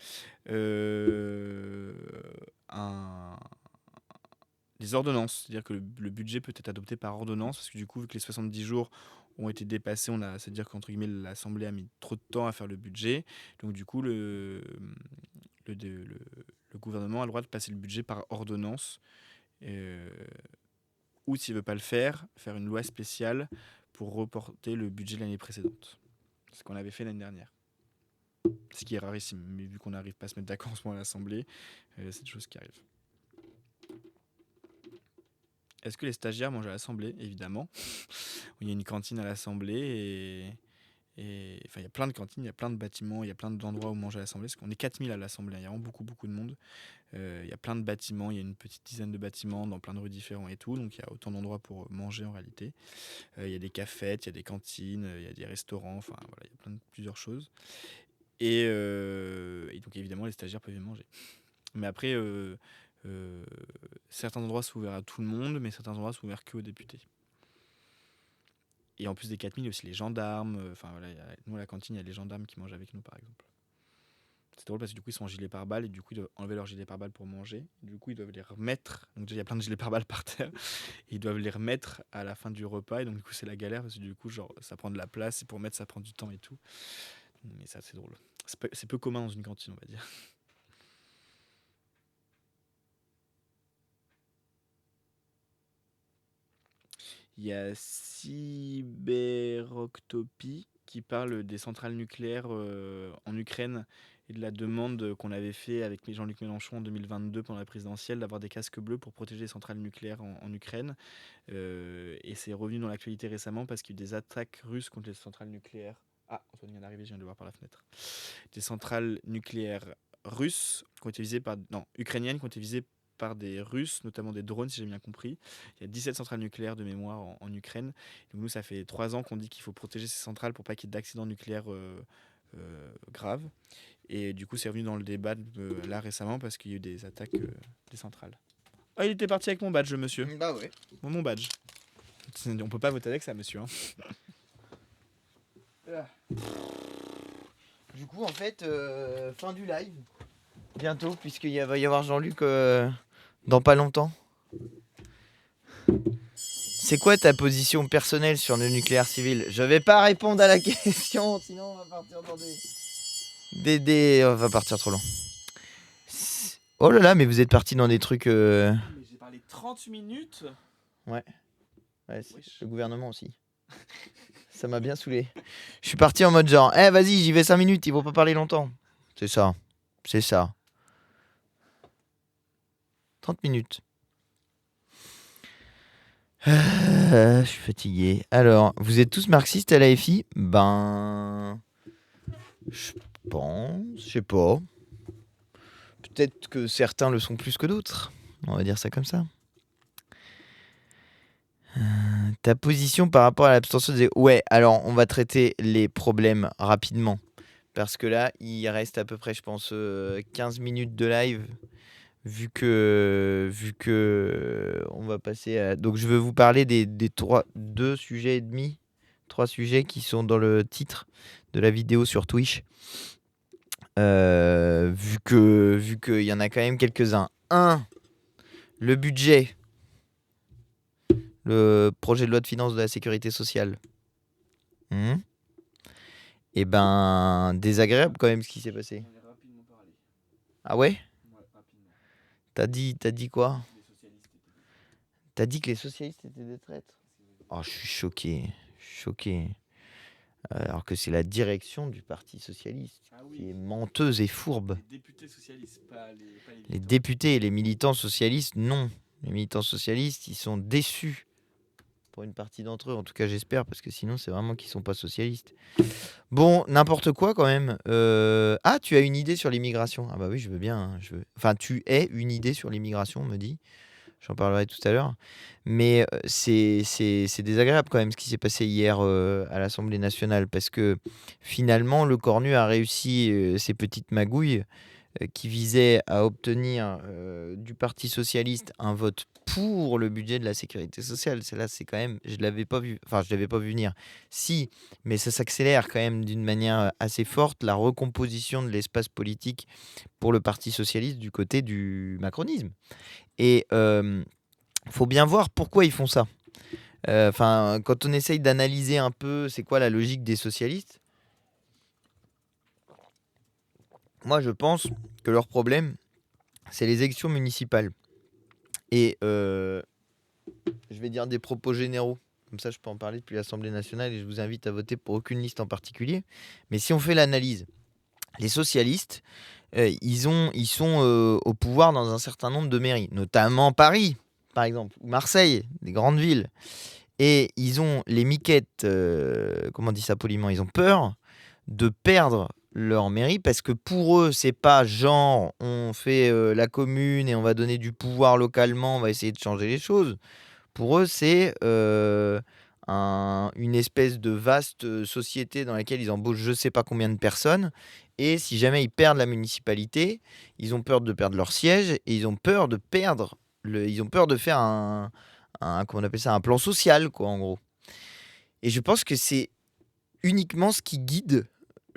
les ordonnances. C'est-à-dire que le budget peut être adopté par ordonnance, parce que du coup, vu que les 70 jours ont été dépassés, c'est-à-dire qu'entre guillemets, l'Assemblée a mis trop de temps à faire le budget. Donc du coup, le, le- le gouvernement a le droit de passer le budget par ordonnance. euh, ou s'il ne veut pas le faire une loi spéciale pour reporter le budget de l'année précédente. C'est ce qu'on avait fait l'année dernière. Ce qui est rarissime, mais vu qu'on n'arrive pas à se mettre d'accord en ce moment à l'Assemblée, c'est des choses qui arrivent. Est-ce que les stagiaires mangent à l'Assemblée? Évidemment. Il y a une cantine à l'Assemblée enfin, il y a plein de cantines, il y a plein de bâtiments, il y a plein d'endroits où manger à l'Assemblée. Parce qu'on est 4000 à l'Assemblée, il y a vraiment beaucoup, beaucoup de monde. Il y a plein de bâtiments, il y a une petite dizaine de bâtiments dans plein de rues différentes et tout. Donc il y a autant d'endroits pour manger en réalité. Il y a des cafettes, il y a des cantines, il y a des restaurants, enfin voilà, il y a plusieurs choses. Et donc évidemment, les stagiaires peuvent y manger. Mais après, certains endroits sont ouverts à tout le monde, mais certains endroits sont ouverts qu'aux députés. Et en plus des 4000, il y a aussi les gendarmes. Enfin voilà, nous à la cantine, il y a les gendarmes qui mangent avec nous par exemple. C'est drôle parce que du coup ils sont en gilet pare-balles et du coup ils doivent enlever leur gilet pare-balles pour manger. Du coup ils doivent les remettre. Donc déjà il y a plein de gilets pare-balles par terre. Et ils doivent les remettre à la fin du repas et donc du coup c'est la galère parce que du coup genre ça prend de la place et pour mettre ça prend du temps et tout. Mais ça c'est drôle. C'est peu commun dans une cantine on va dire. Il y a Cyberoctopie qui parle des centrales nucléaires en Ukraine et de la demande qu'on avait fait avec Jean-Luc Mélenchon en 2022 pendant la présidentielle d'avoir des casques bleus pour protéger les centrales nucléaires en Ukraine. Et c'est revenu dans l'actualité récemment parce qu'il y a eu des attaques russes contre les centrales nucléaires. Ah, Antoine vient d'arriver, je viens de le voir par la fenêtre. Des centrales nucléaires russes qui ont été visées par... Non, ukrainiennes qui ont été visées par des Russes, notamment des drones, si j'ai bien compris. Il y a 17 centrales nucléaires de mémoire en Ukraine. Donc nous, ça fait 3 ans qu'on dit qu'il faut protéger ces centrales pour pas qu'il y ait d'accidents nucléaires graves. Et du coup, c'est revenu dans le débat là récemment parce qu'il y a eu des attaques des centrales. Ah, il était parti avec mon badge, monsieur. Bah ouais. Mon badge. On peut pas voter avec ça, monsieur. Hein. Du coup, en fait, fin du live. Bientôt, puisqu'il va y avoir Jean-Luc dans pas longtemps. C'est quoi ta position personnelle sur le nucléaire civil? Je vais pas répondre à la question, sinon on va partir dans on va partir trop loin. Oh là là, mais vous êtes parti dans des trucs... Mais j'ai parlé 30 minutes. Ouais, le gouvernement aussi. Ça m'a bien saoulé. Je suis parti en mode genre, vas-y, j'y vais 5 minutes, ils vont pas parler longtemps. C'est ça. 30 minutes. Je suis fatigué. Alors, vous êtes tous marxistes à la FI? Ben... Je pense, je sais pas. Peut-être que certains le sont plus que d'autres. On va dire ça comme ça. Ta position par rapport à l'abstention des... Ouais, alors on va traiter les problèmes rapidement. Parce que là, il reste à peu près, je pense, 15 minutes de live. Vu que on va passer à... Donc je vais vous parler des 2 sujets et demi. 3 sujets qui sont dans le titre de la vidéo sur Twitch. Vu qu'il y en a quand même quelques-uns. 1. Le budget. Le projet de loi de finances de la sécurité sociale. Et ben, désagréable quand même ce qui s'est passé. Ah ouais? T'as dit quoi? T'as dit que les socialistes étaient des traîtres? Oh, je suis choqué. Alors que c'est la direction du Parti socialiste qui est menteuse et fourbe. Les députés socialistes, pas les militants. Les députés et les militants socialistes, non. Les militants socialistes, ils sont déçus. Pour une partie d'entre eux, en tout cas j'espère, parce que sinon c'est vraiment qu'ils sont pas socialistes. Bon, n'importe quoi quand même. Ah, tu as une idée sur l'immigration? Ah bah oui, je veux bien. Enfin, tu es une idée sur l'immigration, on me dit. J'en parlerai tout à l'heure. Mais c'est désagréable quand même ce qui s'est passé hier à l'Assemblée nationale, parce que finalement, le Cornu a réussi ses petites magouilles qui visaient à obtenir du Parti socialiste un vote pour le budget de la sécurité sociale. Celle-là, c'est quand même... Je l'avais pas vu venir. Si, mais ça s'accélère quand même d'une manière assez forte, la recomposition de l'espace politique pour le Parti socialiste du côté du macronisme. Et faut bien voir pourquoi ils font ça. Enfin, quand on essaye d'analyser un peu c'est quoi la logique des socialistes, moi je pense que leur problème, c'est les élections municipales. Et je vais dire des propos généraux. Comme ça, je peux en parler depuis l'Assemblée nationale et je vous invite à voter pour aucune liste en particulier. Mais si on fait l'analyse, les socialistes, ils sont au pouvoir dans un certain nombre de mairies, notamment Paris, par exemple, ou Marseille, des grandes villes. Et ils ont les miquettes, comment on dit ça poliment, ils ont peur de perdre leur mairie parce que pour eux, c'est pas genre on fait la commune et on va donner du pouvoir localement, on va essayer de changer les choses. Pour eux, c'est une espèce de vaste société dans laquelle ils embauchent je sais pas combien de personnes. Et si jamais ils perdent la municipalité, ils ont peur de perdre leur siège et ils ont peur de perdre ils ont peur de faire comment on appelle ça, un plan social, quoi, en gros. Et je pense que c'est uniquement ce qui guide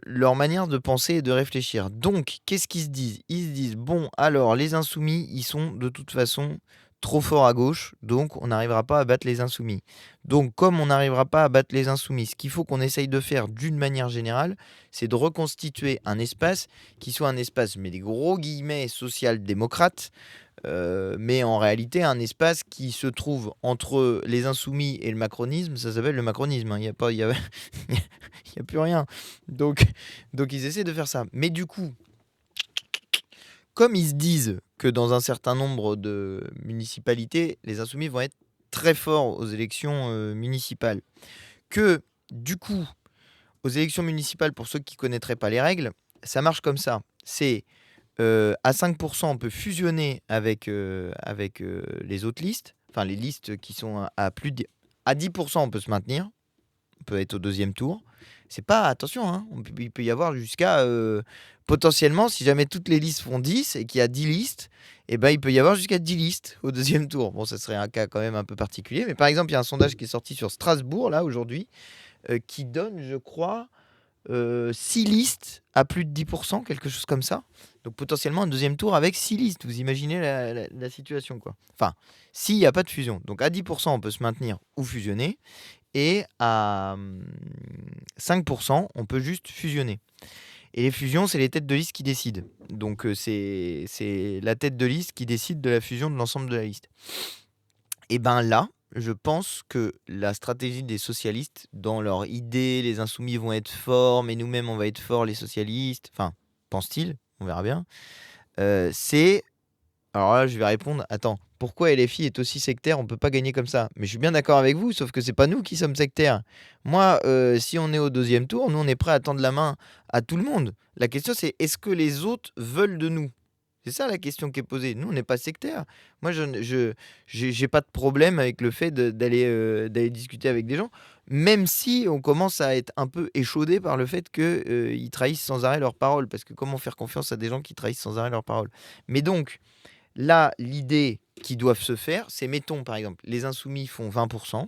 leur manière de penser et de réfléchir. Donc, qu'est-ce qu'ils se disent? Ils se disent, bon, alors, les insoumis, ils sont de toute façon trop forts à gauche, donc on n'arrivera pas à battre les insoumis. Donc, comme on n'arrivera pas à battre les insoumis, ce qu'il faut qu'on essaye de faire d'une manière générale, c'est de reconstituer un espace qui soit un espace, mais des gros guillemets, social-démocrate, mais en réalité un espace qui se trouve entre les insoumis et le macronisme, ça s'appelle le macronisme, hein. Il n'y a pas, il y a, il y a plus rien. Donc ils essaient de faire ça. Mais du coup, comme ils se disent que dans un certain nombre de municipalités, les insoumis vont être très forts aux élections municipales, que du coup, aux élections municipales, pour ceux qui ne connaîtraient pas les règles, ça marche comme ça. C'est à 5%, on peut fusionner avec les autres listes, enfin les listes qui sont à 10%, on peut se maintenir, on peut être au deuxième tour. C'est pas, attention, hein, il peut y avoir jusqu'à, potentiellement, si jamais toutes les listes font 10 et qu'il y a 10 listes, eh ben, il peut y avoir jusqu'à 10 listes au deuxième tour. Bon, ça serait un cas quand même un peu particulier, mais par exemple, il y a un sondage qui est sorti sur Strasbourg, là, aujourd'hui, qui donne, je crois, 6 listes à plus de 10%, quelque chose comme ça. Donc potentiellement un deuxième tour avec 6 listes. Vous imaginez la situation, quoi. Enfin, s'il n'y a pas de fusion. Donc à 10%, on peut se maintenir ou fusionner. Et à 5%, on peut juste fusionner. Et les fusions, c'est les têtes de liste qui décident. Donc c'est la tête de liste qui décide de la fusion de l'ensemble de la liste. Et ben là, je pense que la stratégie des socialistes, dans leur idée, les insoumis vont être forts, mais nous-mêmes, on va être forts, les socialistes, enfin, pense-t-il, on verra bien, c'est... Alors là, je vais répondre, attends, pourquoi LFI est aussi sectaire? On peut pas gagner comme ça. Mais je suis bien d'accord avec vous, sauf que c'est pas nous qui sommes sectaires. Moi, si on est au deuxième tour, nous, on est prêt à tendre la main à tout le monde. La question, c'est est-ce que les autres veulent de nous? C'est ça la question qui est posée. Nous, on n'est pas sectaire. Moi, j'ai pas de problème avec le fait d'aller discuter avec des gens, même si on commence à être un peu échaudé par le fait qu'ils trahissent sans arrêt leurs paroles. Parce que comment faire confiance à des gens qui trahissent sans arrêt leurs paroles? Mais donc, là, l'idée qui doivent se faire, c'est, mettons, par exemple, les insoumis font 20%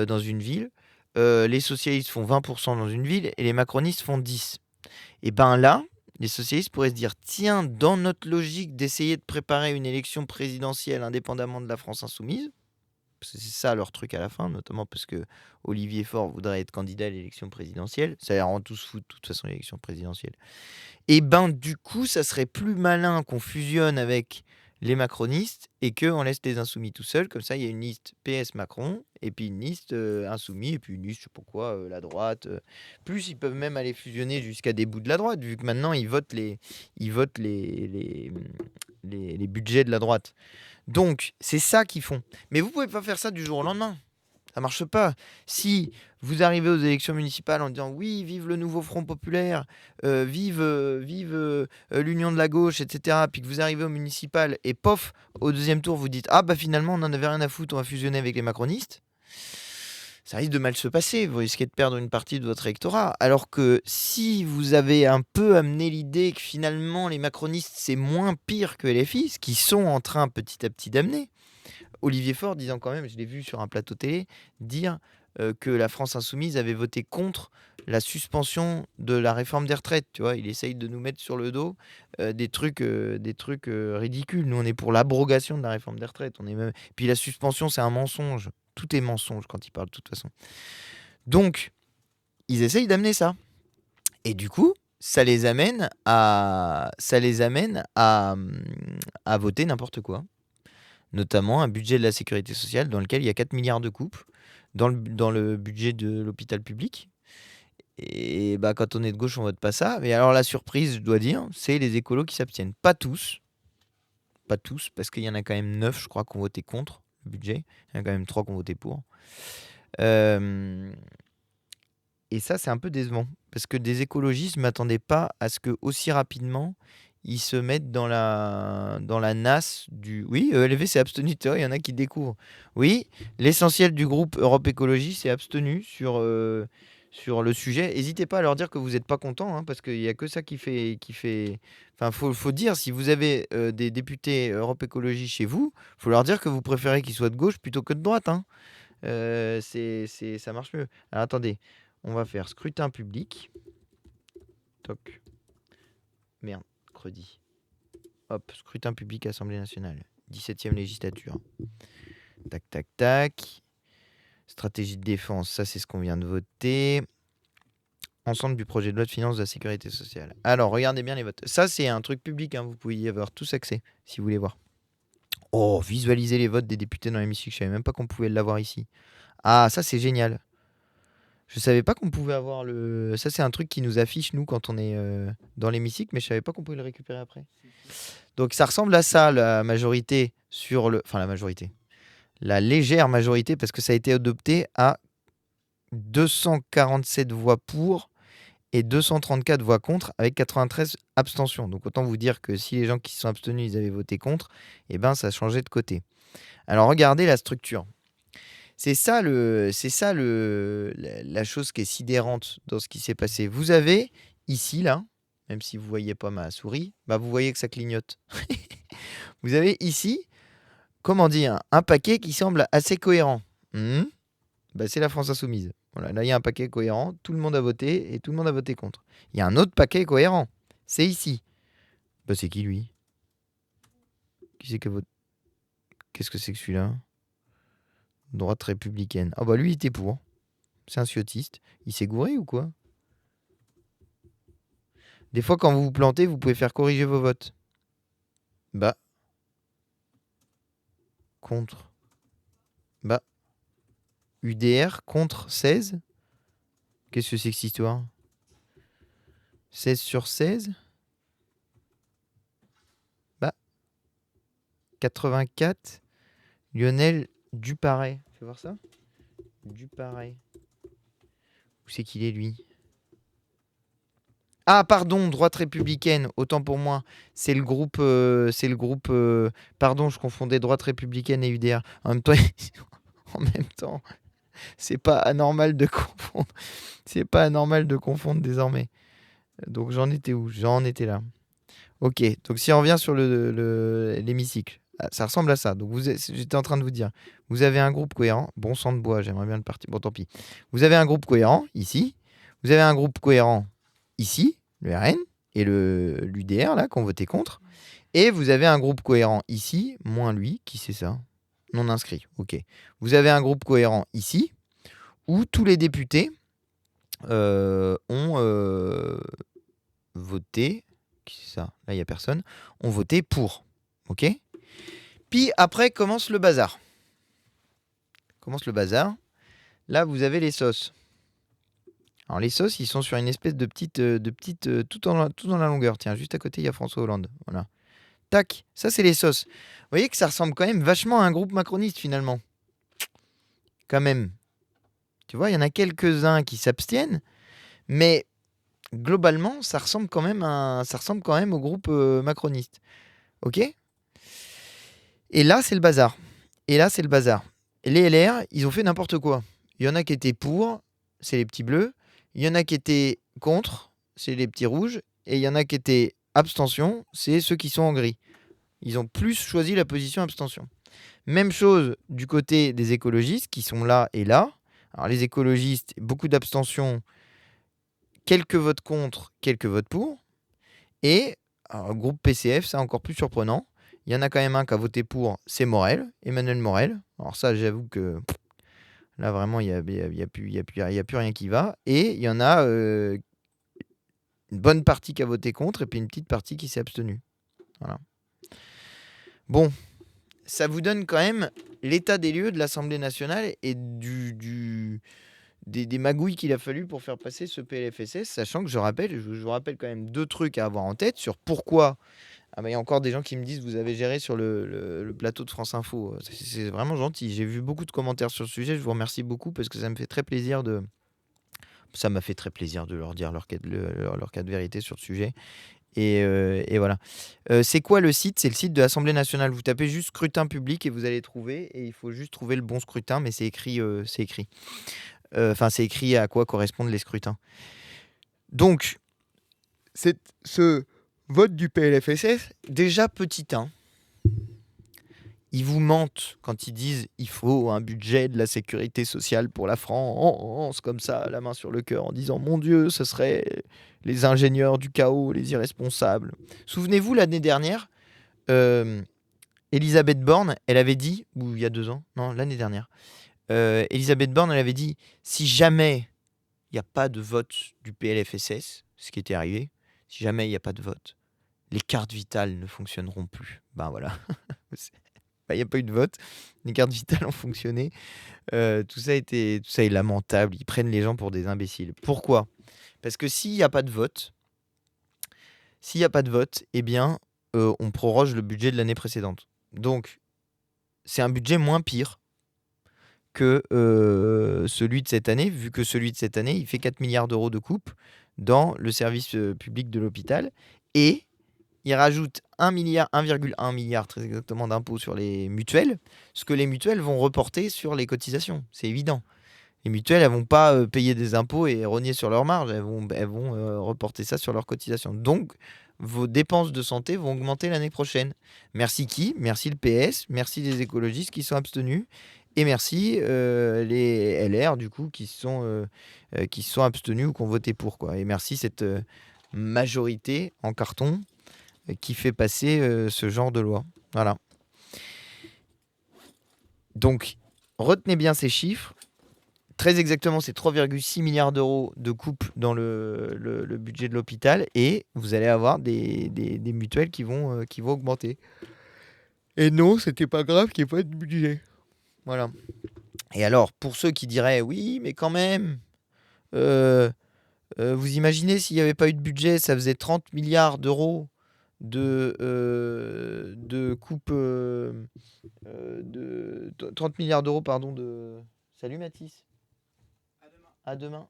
dans une ville, les socialistes font 20% dans une ville, et les macronistes font 10%. Et ben là, les socialistes pourraient se dire, tiens, dans notre logique d'essayer de préparer une élection présidentielle indépendamment de la France insoumise, parce que c'est ça leur truc à la fin, notamment parce que Olivier Faure voudrait être candidat à l'élection présidentielle, ça les rend tous fous de toute façon l'élection présidentielle. Et ben du coup, ça serait plus malin qu'on fusionne avec les macronistes et qu'on laisse les insoumis tout seuls, comme ça il y a une liste PS Macron, et puis une liste insoumis, et puis une liste, je sais pas quoi, la droite. Plus ils peuvent même aller fusionner jusqu'à des bouts de la droite, vu que maintenant ils votent les budgets de la droite. Donc c'est ça qu'ils font. Mais vous pouvez pas faire ça du jour au lendemain. Ça marche pas. Si vous arrivez aux élections municipales en disant oui, vive le nouveau Front populaire, vive l'union de la gauche, etc., puis que vous arrivez au municipal et pof, au deuxième tour, vous dites ah bah finalement on n'en avait rien à foutre, on va fusionner avec les macronistes, ça risque de mal se passer. Vous risquez de perdre une partie de votre électorat. Alors que si vous avez un peu amené l'idée que finalement les macronistes c'est moins pire que LFI, ce qu'ils sont en train petit à petit d'amener. Olivier Faure disant quand même, je l'ai vu sur un plateau télé, dire que la France Insoumise avait voté contre la suspension de la réforme des retraites. Tu vois, il essaye de nous mettre sur le dos des trucs ridicules. Nous, on est pour l'abrogation de la réforme des retraites. Puis la suspension, c'est un mensonge. Tout est mensonge quand ils parlent, de toute façon. Donc, ils essayent d'amener ça. Et du coup, ça les amène à voter n'importe quoi. Notamment un budget de la sécurité sociale dans lequel il y a 4 milliards de coupes dans le budget de l'hôpital public. Et quand on est de gauche, on vote pas ça. Mais alors la surprise, je dois dire, c'est les écolos qui s'abstiennent. Pas tous, parce qu'il y en a quand même 9, je crois, qui ont voté contre le budget. Il y en a quand même 3 qui ont voté pour. Et ça, c'est un peu décevant. Parce que des écologistes ne m'attendaient pas à ce que aussi rapidement, ils se mettent dans la nasse du... Oui, ELV s'est abstenu. Il y en a qui découvrent. Oui, l'essentiel du groupe Europe Écologie s'est abstenu sur le sujet. N'hésitez pas à leur dire que vous n'êtes pas content, parce qu'il n'y a que ça qui fait... Enfin, faut dire, si vous avez des députés Europe Écologie chez vous, il faut leur dire que vous préférez qu'ils soient de gauche plutôt que de droite. Ça marche mieux. Alors, attendez. On va faire scrutin public. Toc. Merde, credi. Hop, scrutin public Assemblée nationale. 17e législature. Tac, tac, tac. Stratégie de défense, ça c'est ce qu'on vient de voter. Ensemble du projet de loi de finances de la sécurité sociale. Alors, regardez bien les votes. Ça c'est un truc public, vous pouvez y avoir tous accès, si vous voulez voir. Oh, visualiser les votes des députés dans l'hémicycle. Je savais même pas qu'on pouvait l'avoir ici. Ah, ça c'est génial. Je savais pas qu'on pouvait avoir le... Ça, c'est un truc qui nous affiche, nous, quand on est dans l'hémicycle, mais je savais pas qu'on pouvait le récupérer après. Donc, ça ressemble à ça, la majorité sur le... Enfin, la majorité. La légère majorité, parce que ça a été adopté à 247 voix pour et 234 voix contre, avec 93 abstentions. Donc, autant vous dire que si les gens qui se sont abstenus, ils avaient voté contre, ça a changé de côté. Alors, regardez la structure. C'est ça la chose qui est sidérante dans ce qui s'est passé. Vous avez ici, là, même si vous ne voyez pas ma souris, vous voyez que ça clignote. Vous avez ici, comment dire, un paquet qui semble assez cohérent. C'est la France Insoumise. Voilà, là, il y a un paquet cohérent, tout le monde a voté et tout le monde a voté contre. Il y a un autre paquet cohérent, c'est ici. C'est qui, lui? Qui c'est que vote? Qu'est-ce que c'est que celui-là? Droite républicaine. Ah lui, il était pour. C'est un ciotiste. Il s'est gouré ou quoi? Des fois, quand vous vous plantez, vous pouvez faire corriger vos votes. Contre. UDR contre 16. Qu'est-ce que c'est que cette histoire? 16 sur 16. 84. Lionel Duparay. Fais voir ça. Duparay. Où c'est qu'il est, lui? Ah, pardon, droite républicaine. Autant pour moi. C'est le groupe... pardon, je confondais droite républicaine et UDR. En même temps, c'est pas anormal de confondre. C'est pas anormal de confondre désormais. Donc, j'en étais où? J'en étais là. Ok, donc si on revient sur l'hémicycle. Ça ressemble à ça. Donc, j'étais en train de vous dire, vous avez un groupe cohérent. Bon sang de bois, j'aimerais bien le partir. Bon, tant pis. Vous avez un groupe cohérent, ici. Vous avez un groupe cohérent, ici, le RN, et l'UDR, là, qu'on votait contre. Et vous avez un groupe cohérent ici, moins lui, qui c'est ça? Non inscrit, ok. Vous avez un groupe cohérent ici, où tous les députés ont voté... Qui c'est ça? Là, il n'y a personne. Ont voté pour, ok? Puis après commence le bazar. Là, vous avez les sauces. Alors les sauces, ils sont sur une espèce de petite tout dans la longueur. Tiens, juste à côté, il y a François Hollande. Voilà. Tac, ça c'est les sauces. Vous voyez que ça ressemble quand même vachement à un groupe macroniste finalement. Quand même. Tu vois, il y en a quelques-uns qui s'abstiennent, mais globalement, ça ressemble quand même au groupe macroniste. Ok ? Et là, c'est le bazar. Les LR, ils ont fait n'importe quoi. Il y en a qui étaient pour, c'est les petits bleus. Il y en a qui étaient contre, c'est les petits rouges. Et il y en a qui étaient abstention, c'est ceux qui sont en gris. Ils ont plus choisi la position abstention. Même chose du côté des écologistes qui sont là et là. Alors les écologistes, beaucoup d'abstention, quelques votes contre, quelques votes pour. Et alors, groupe PCF, c'est encore plus surprenant. Il y en a quand même un qui a voté pour, c'est Morel, Emmanuel Morel. Alors ça, j'avoue que là, vraiment, il n'y a plus rien qui va. Et il y en a une bonne partie qui a voté contre et puis une petite partie qui s'est abstenue. Voilà. Bon, ça vous donne quand même l'état des lieux de l'Assemblée nationale et des magouilles qu'il a fallu pour faire passer ce PLFSS, sachant que je vous rappelle quand même 2 trucs à avoir en tête sur pourquoi. Ah bah, il y a encore des gens qui me disent vous avez géré sur le plateau de France Info. C'est vraiment gentil. J'ai vu beaucoup de commentaires sur le sujet. Je vous remercie beaucoup parce que ça me fait très plaisir de. Ça m'a fait très plaisir de leur dire leur cas de vérité sur le sujet. Et voilà. C'est quoi le site? C'est le site de l'Assemblée nationale. Vous tapez juste scrutin public et vous allez trouver. Et il faut juste trouver le bon scrutin, mais c'est écrit. Enfin, c'est écrit à quoi correspondent les scrutins. Donc, ce vote du PLFSS, déjà petit 1. Ils vous mentent quand ils disent il faut un budget de la sécurité sociale pour la France, comme ça, la main sur le cœur, en disant mon Dieu, ce serait les ingénieurs du chaos, les irresponsables. Souvenez-vous, l'année dernière, Elisabeth Borne, elle avait dit, ou il y a 2 ans, non, l'année dernière, Elisabeth Borne, elle avait dit si jamais il n'y a pas de vote du PLFSS, ce qui était arrivé, si jamais il n'y a pas de vote, les cartes vitales ne fonctionneront plus. Ben voilà. Il n'y a pas eu de vote, les cartes vitales ont fonctionné. Tout ça est lamentable. Ils prennent les gens pour des imbéciles. Pourquoi? Parce que s'il n'y a pas de vote, eh bien, on proroge le budget de l'année précédente. Donc, c'est un budget moins pire que celui de cette année, vu que celui de cette année, il fait 4 milliards d'euros de coupe dans le service public de l'hôpital. Et il rajoute 1,1 milliard très exactement d'impôts sur les mutuelles, ce que les mutuelles vont reporter sur les cotisations. C'est évident. Les mutuelles, elles vont pas payer des impôts et rogner sur leur marge, elles vont reporter ça sur leurs cotisations. Donc, vos dépenses de santé vont augmenter l'année prochaine. Merci qui? Merci le PS, merci les écologistes qui sont abstenus, et merci les LR, du coup, qui se sont abstenus ou qui ont voté pour, quoi. Et merci cette majorité en carton qui fait passer ce genre de loi. Voilà. Donc, retenez bien ces chiffres. Très exactement, c'est 3,6 milliards d'euros de coupe dans le budget de l'hôpital et vous allez avoir des mutuelles qui vont augmenter. Et non, c'était pas grave qu'il n'y ait pas de budget. Voilà. Et alors, pour ceux qui diraient, oui, mais quand même, vous imaginez s'il n'y avait pas eu de budget, ça faisait 30 milliards d'euros de coupe, 30 milliards d'euros, pardon, de... Salut Mathis. À demain.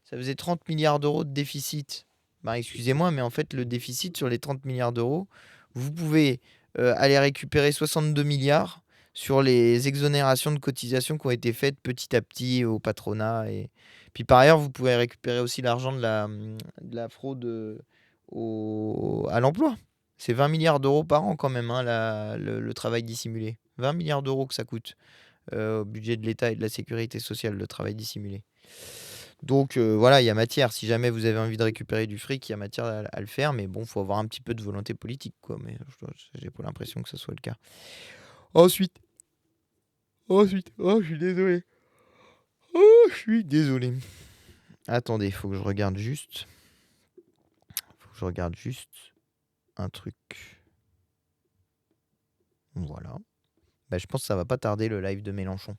Ça faisait 30 milliards d'euros de déficit. Bah, excusez-moi, mais en fait, le déficit sur les 30 milliards d'euros, vous pouvez aller récupérer 62 milliards sur les exonérations de cotisations qui ont été faites petit à petit au patronat. Et puis par ailleurs, vous pouvez récupérer aussi l'argent de la fraude à l'emploi. C'est 20 milliards d'euros par an quand même, hein, le travail dissimulé. 20 milliards d'euros que ça coûte au budget de l'État et de la sécurité sociale, le travail dissimulé. Donc voilà, il y a matière. Si jamais vous avez envie de récupérer du fric, il y a matière à le faire. Mais bon, il faut avoir un petit peu de volonté politique, quoi. Mais j'ai pas l'impression que ce soit le cas. Ensuite, oh, je suis désolé. Oh, je suis désolé. Attendez, faut que je regarde juste un truc. Voilà. Bah, je pense que ça va pas tarder le live de Mélenchon.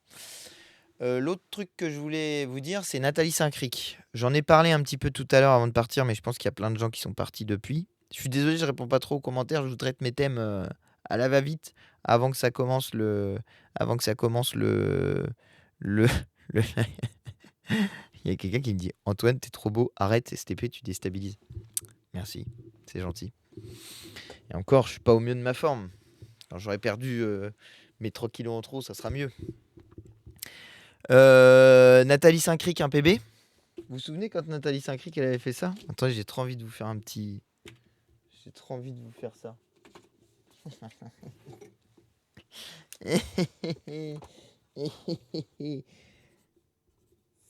L'autre truc que je voulais vous dire, c'est Nathalie Saint-Cric. J'en ai parlé un petit peu tout à l'heure avant de partir, mais je pense qu'il y a plein de gens qui sont partis depuis. Je suis désolé, je réponds pas trop aux commentaires. Je vous traite mes thèmes à la va-vite avant que ça commence le. le... Il y a quelqu'un qui me dit Antoine, t'es trop beau, arrête, STP, tu déstabilises. Merci, c'est gentil. Et encore, je suis pas au mieux de ma forme. Quand j'aurais perdu mes 3 kilos en trop, ça sera mieux. Nathalie Saint-Cric, un PB. Vous vous souvenez quand Nathalie Saint-Cric elle avait fait ça? Attendez, j'ai trop envie de vous faire un petit. J'ai trop envie de vous faire ça.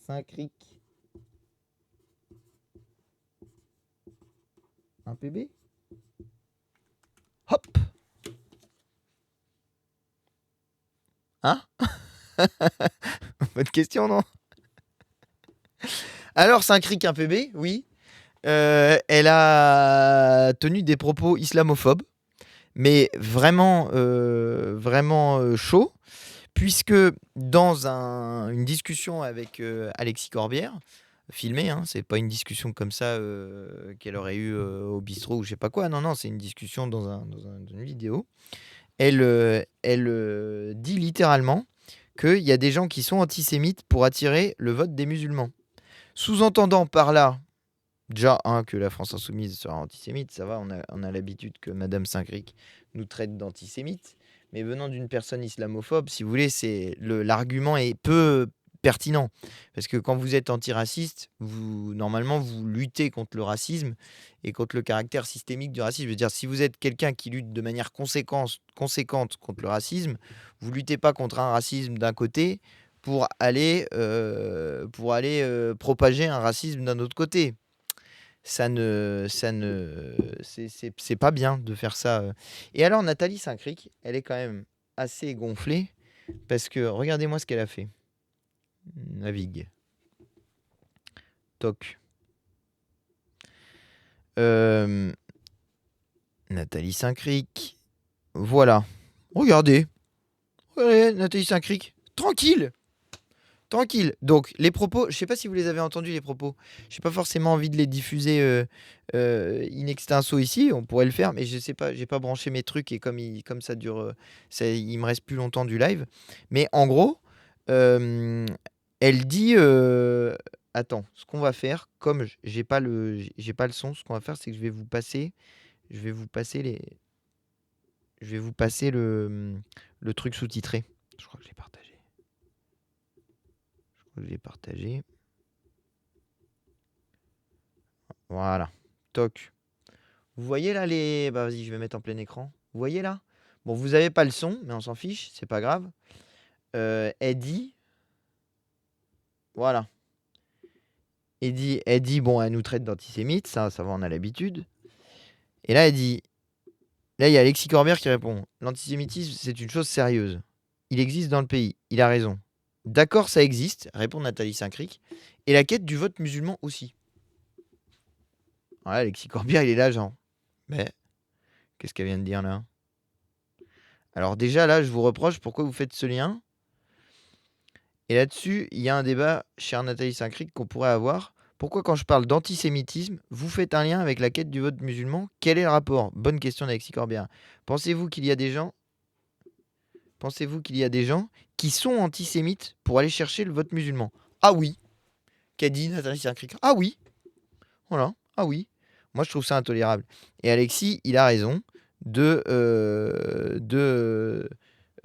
Saint-Cric. Un PB. Hop. Hein? Bonne question, non? Alors, Saint-Cric, un PB, oui. Elle a tenu des propos islamophobes, mais vraiment, chaud, puisque dans une discussion avec Alexis Corbière, filmée, hein, c'est pas une discussion comme ça qu'elle aurait eue au bistrot ou je sais pas quoi, non, c'est une discussion dans une vidéo. Elle dit littéralement qu'il y a des gens qui sont antisémites pour attirer le vote des musulmans. Sous-entendant par là, déjà, que la France insoumise sera antisémite, ça va, on a l'habitude que Madame Saint-Cric nous traite d'antisémites, mais venant d'une personne islamophobe, si vous voulez, l'argument est peu pertinent, parce que quand vous êtes antiraciste, normalement, vous luttez contre le racisme et contre le caractère systémique du racisme. Je veux dire, si vous êtes quelqu'un qui lutte de manière conséquente contre le racisme, vous luttez pas contre un racisme d'un côté pour aller propager un racisme d'un autre côté. C'est pas bien de faire ça. Et alors, Nathalie Saint-Cric, elle est quand même assez gonflée parce que regardez-moi ce qu'elle a fait. Navigue. Toc. Nathalie Saint-Cric. Voilà. Regardez. Nathalie Saint-Cric. Tranquille. Donc, les propos, je sais pas si vous les avez entendus, les propos. J'ai pas forcément envie de les diffuser in extenso ici. On pourrait le faire, mais je sais pas, j'ai pas branché mes trucs et comme ça dure, il me reste plus longtemps du live. Mais en gros, elle dit, attends, ce qu'on va faire, comme j'ai pas le son, ce qu'on va faire, c'est que je vais vous passer le truc sous-titré. Je crois que je l'ai partagé. Voilà. Toc. Vous voyez là les... Bah vas-y, je vais mettre en plein écran. Vous voyez là? Bon, vous avez pas le son, mais on s'en fiche, c'est pas grave. Elle dit... Voilà. Elle dit, bon, elle nous traite d'antisémites, ça va, on a l'habitude. Et là, elle dit... Là, il y a Alexis Corbière qui répond. L'antisémitisme, c'est une chose sérieuse. Il existe dans le pays. Il a raison. D'accord, ça existe, répond Nathalie Saint-Cric. Et la quête du vote musulman aussi. Voilà, Alexis Corbière, il est là, genre. Mais, qu'est-ce qu'elle vient de dire là? Alors déjà, là, je vous reproche pourquoi vous faites ce lien. Et là-dessus, il y a un débat, chère Nathalie Saint-Cric, qu'on pourrait avoir. Pourquoi, quand je parle d'antisémitisme, vous faites un lien avec la quête du vote musulman? Quel est le rapport? Bonne question d'Alexis Corbière. Pensez-vous qu'il y a des gens qui sont antisémites pour aller chercher le vote musulman? Ah oui. Qu'a dit Nathalie Saint-Cric? Ah oui. Voilà. Ah oui. Moi, je trouve ça intolérable. Et Alexis, il a raison de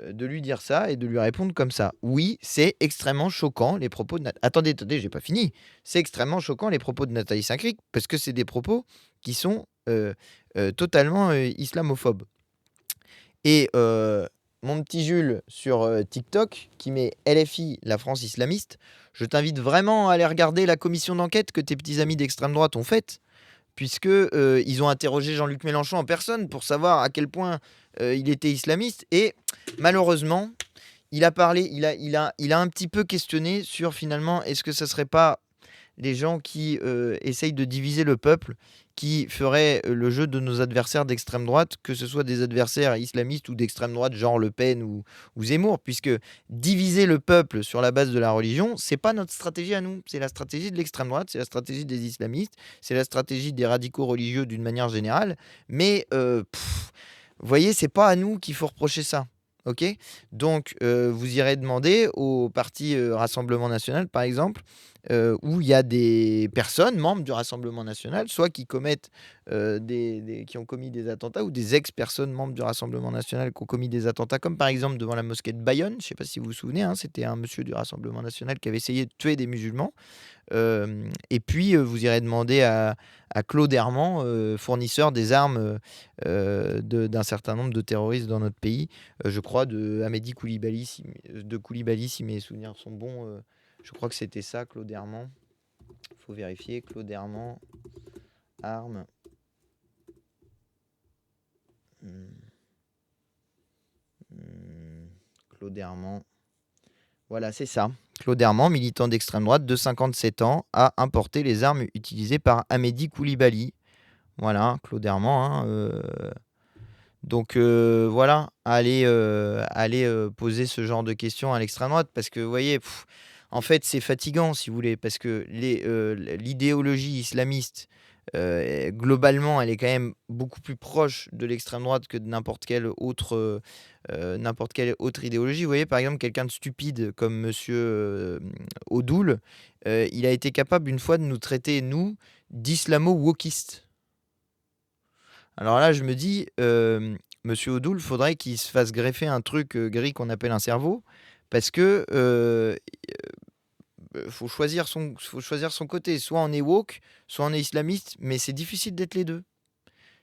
lui dire ça et de lui répondre comme ça. Oui, c'est extrêmement choquant les propos de Attendez, j'ai pas fini. C'est extrêmement choquant les propos de Nathalie Saint-Cric parce que c'est des propos qui sont totalement islamophobes. Et mon petit Jules sur TikTok qui met LFI, la France islamiste, je t'invite vraiment à aller regarder la commission d'enquête que tes petits amis d'extrême droite ont faite, puisque ils ont interrogé Jean-Luc Mélenchon en personne pour savoir à quel point il était islamiste. Et malheureusement, il a parlé, il a un petit peu questionné sur finalement, est-ce que ça serait pas les gens qui essayent de diviser le peuple qui feraient le jeu de nos adversaires d'extrême droite, que ce soit des adversaires islamistes ou d'extrême droite, genre Le Pen ou Zemmour, puisque diviser le peuple sur la base de la religion, c'est pas notre stratégie à nous, c'est la stratégie de l'extrême droite, c'est la stratégie des islamistes, c'est la stratégie des radicaux religieux d'une manière générale, mais vous voyez, c'est pas à nous qu'il faut reprocher ça. Ok, donc vous irez demander au parti Rassemblement National, par exemple, où il y a des personnes membres du Rassemblement National, soit qui commettent qui ont commis des attentats, ou des ex-personnes membres du Rassemblement National qui ont commis des attentats, comme par exemple devant la mosquée de Bayonne. Je ne sais pas si vous vous souvenez, hein, c'était un monsieur du Rassemblement National qui avait essayé de tuer des musulmans. Et puis vous irez demander à Claude Herman, fournisseur des armes d'un certain nombre de terroristes dans notre pays, je crois de Amédi Koulibaly, si mes souvenirs sont bons, Je crois que c'était ça, Claude Herman. Faut vérifier. Claude Herman, armes. Claude Herman. Voilà, c'est ça. Claude Herman, militant d'extrême droite de 57 ans, a importé les armes utilisées par Amédi Koulibaly. Voilà, Claude Herman. Donc voilà, allez poser ce genre de questions à l'extrême droite parce que vous voyez, en fait, c'est fatigant si vous voulez, parce que l'idéologie islamiste, globalement, elle est quand même beaucoup plus proche de l'extrême droite que de n'importe quelle autre idéologie. Vous voyez, par exemple, quelqu'un de stupide comme Monsieur Odoul, il a été capable une fois de nous traiter, nous, d'islamo-wokistes. Alors là, je me dis, Monsieur Odoul, faudrait qu'il se fasse greffer un truc gris qu'on appelle un cerveau, parce que faut choisir son côté. Soit on est woke, soit on est islamiste, mais c'est difficile d'être les deux.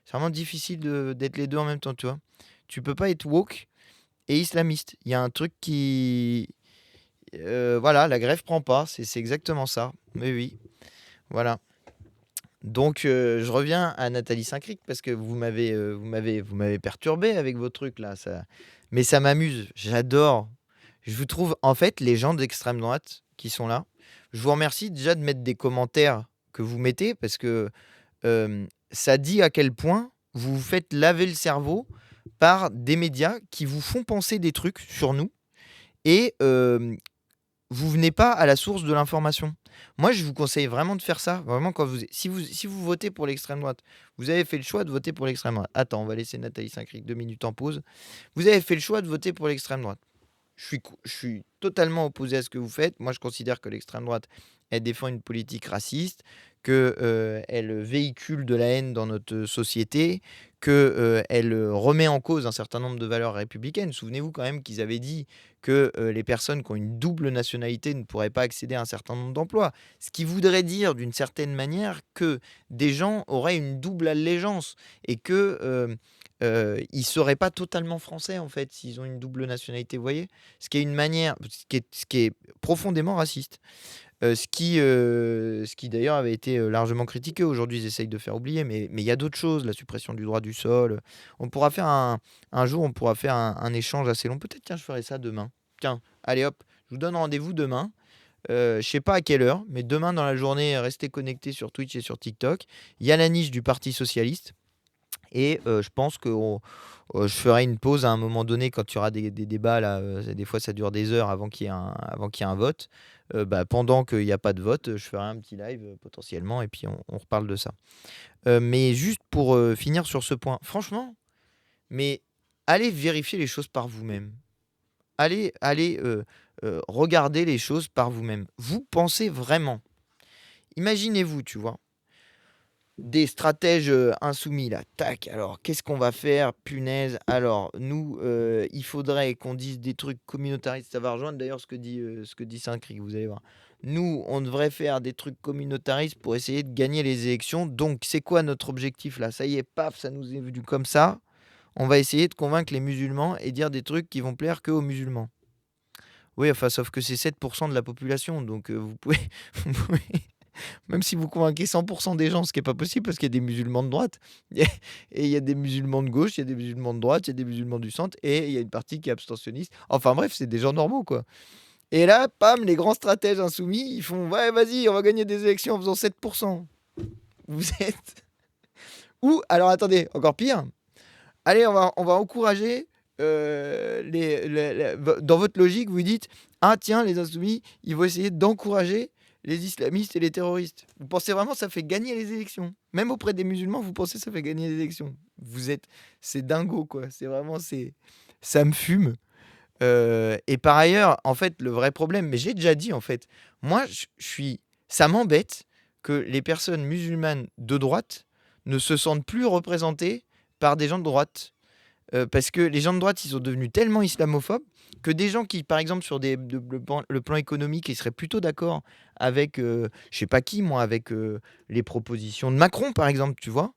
C'est vraiment difficile d'être les deux en même temps, tu vois. Tu peux pas être woke et islamiste. Il y a un truc qui... voilà, la greffe prend pas, c'est exactement ça. Mais oui, voilà. Donc, je reviens à Nathalie Saint-Cric parce que vous m'avez perturbé avec vos trucs là. Mais ça m'amuse, j'adore. Je vous trouve, en fait, les gens d'extrême droite qui sont là, je vous remercie déjà de mettre des commentaires que vous mettez parce que ça dit à quel point vous vous faites laver le cerveau par des médias qui vous font penser des trucs sur nous et vous venez pas à la source de l'information. Moi, je vous conseille vraiment de faire ça. Vraiment, si vous votez pour l'extrême droite, vous avez fait le choix de voter pour l'extrême droite. Attends, on va laisser Nathalie Saint-Cric 2 minutes en pause. Vous avez fait le choix de voter pour l'extrême droite. Je suis totalement opposé à ce que vous faites. Moi, je considère que l'extrême droite, elle défend une politique raciste, qu'elle véhicule de la haine dans notre société, qu'elle remet en cause un certain nombre de valeurs républicaines. Souvenez-vous quand même qu'ils avaient dit que les personnes qui ont une double nationalité ne pourraient pas accéder à un certain nombre d'emplois. Ce qui voudrait dire, d'une certaine manière, que des gens auraient une double allégeance et que... ils seraient pas totalement français en fait s'ils ont une double nationalité, vous voyez, ce qui est une manière, ce qui est profondément raciste, ce qui d'ailleurs avait été largement critiqué. Aujourd'hui, ils essayent de faire oublier, mais il y a d'autres choses, la suppression du droit du sol. On pourra faire un jour, on pourra faire un échange assez long. Peut-être, tiens, je ferai ça demain. Tiens, allez hop, je vous donne rendez-vous demain. Je sais pas à quelle heure, mais demain dans la journée, restez connectés sur Twitch et sur TikTok. Il y a la niche du Parti Socialiste. Et je pense que je ferai une pause à un moment donné quand il y aura des débats. Là, des fois, ça dure des heures avant qu'il y ait un vote. Pendant qu'il n'y a pas de vote, je ferai un petit live potentiellement et puis on reparle de ça. Mais juste pour finir sur ce point, franchement, mais allez vérifier les choses par vous-même. Allez regarder les choses par vous-même. Vous pensez vraiment. Imaginez-vous, tu vois. Des stratèges insoumis là, tac, alors qu'est-ce qu'on va faire, punaise, alors nous, il faudrait qu'on dise des trucs communautaristes, ça va rejoindre d'ailleurs ce que dit Saint-Cric, vous allez voir. Nous, on devrait faire des trucs communautaristes pour essayer de gagner les élections, donc c'est quoi notre objectif là? Ça y est, paf, ça nous est venu comme ça, on va essayer de convaincre les musulmans et dire des trucs qui vont plaire que aux musulmans. Oui, enfin, sauf que c'est 7% de la population, donc vous pouvez... Même si vous convainquez 100% des gens, ce qui n'est pas possible parce qu'il y a des musulmans de droite, et il y a des musulmans de gauche, il y a des musulmans de droite, il y a des musulmans du centre, et il y a une partie qui est abstentionniste. Enfin bref, c'est des gens normaux, quoi. Et là, pam, les grands stratèges insoumis, ils font « Ouais, vas-y, on va gagner des élections en faisant 7%. » Vous êtes... Ou, alors attendez, encore pire. Allez, on va encourager... dans votre logique, vous dites « Ah tiens, les insoumis, ils vont essayer d'encourager... les islamistes et les terroristes. » Vous pensez vraiment que ça fait gagner les élections? Même auprès des musulmans, vous pensez que ça fait gagner les élections? C'est dingo, quoi. C'est vraiment, ça me fume. Et par ailleurs, en fait, le vrai problème, mais j'ai déjà dit, en fait, moi, ça m'embête que les personnes musulmanes de droite ne se sentent plus représentées par des gens de droite. Parce que les gens de droite, ils sont devenus tellement islamophobes que des gens qui, par exemple, sur le plan économique, ils seraient plutôt d'accord avec, je sais pas qui, moi, avec les propositions de Macron, par exemple, tu vois,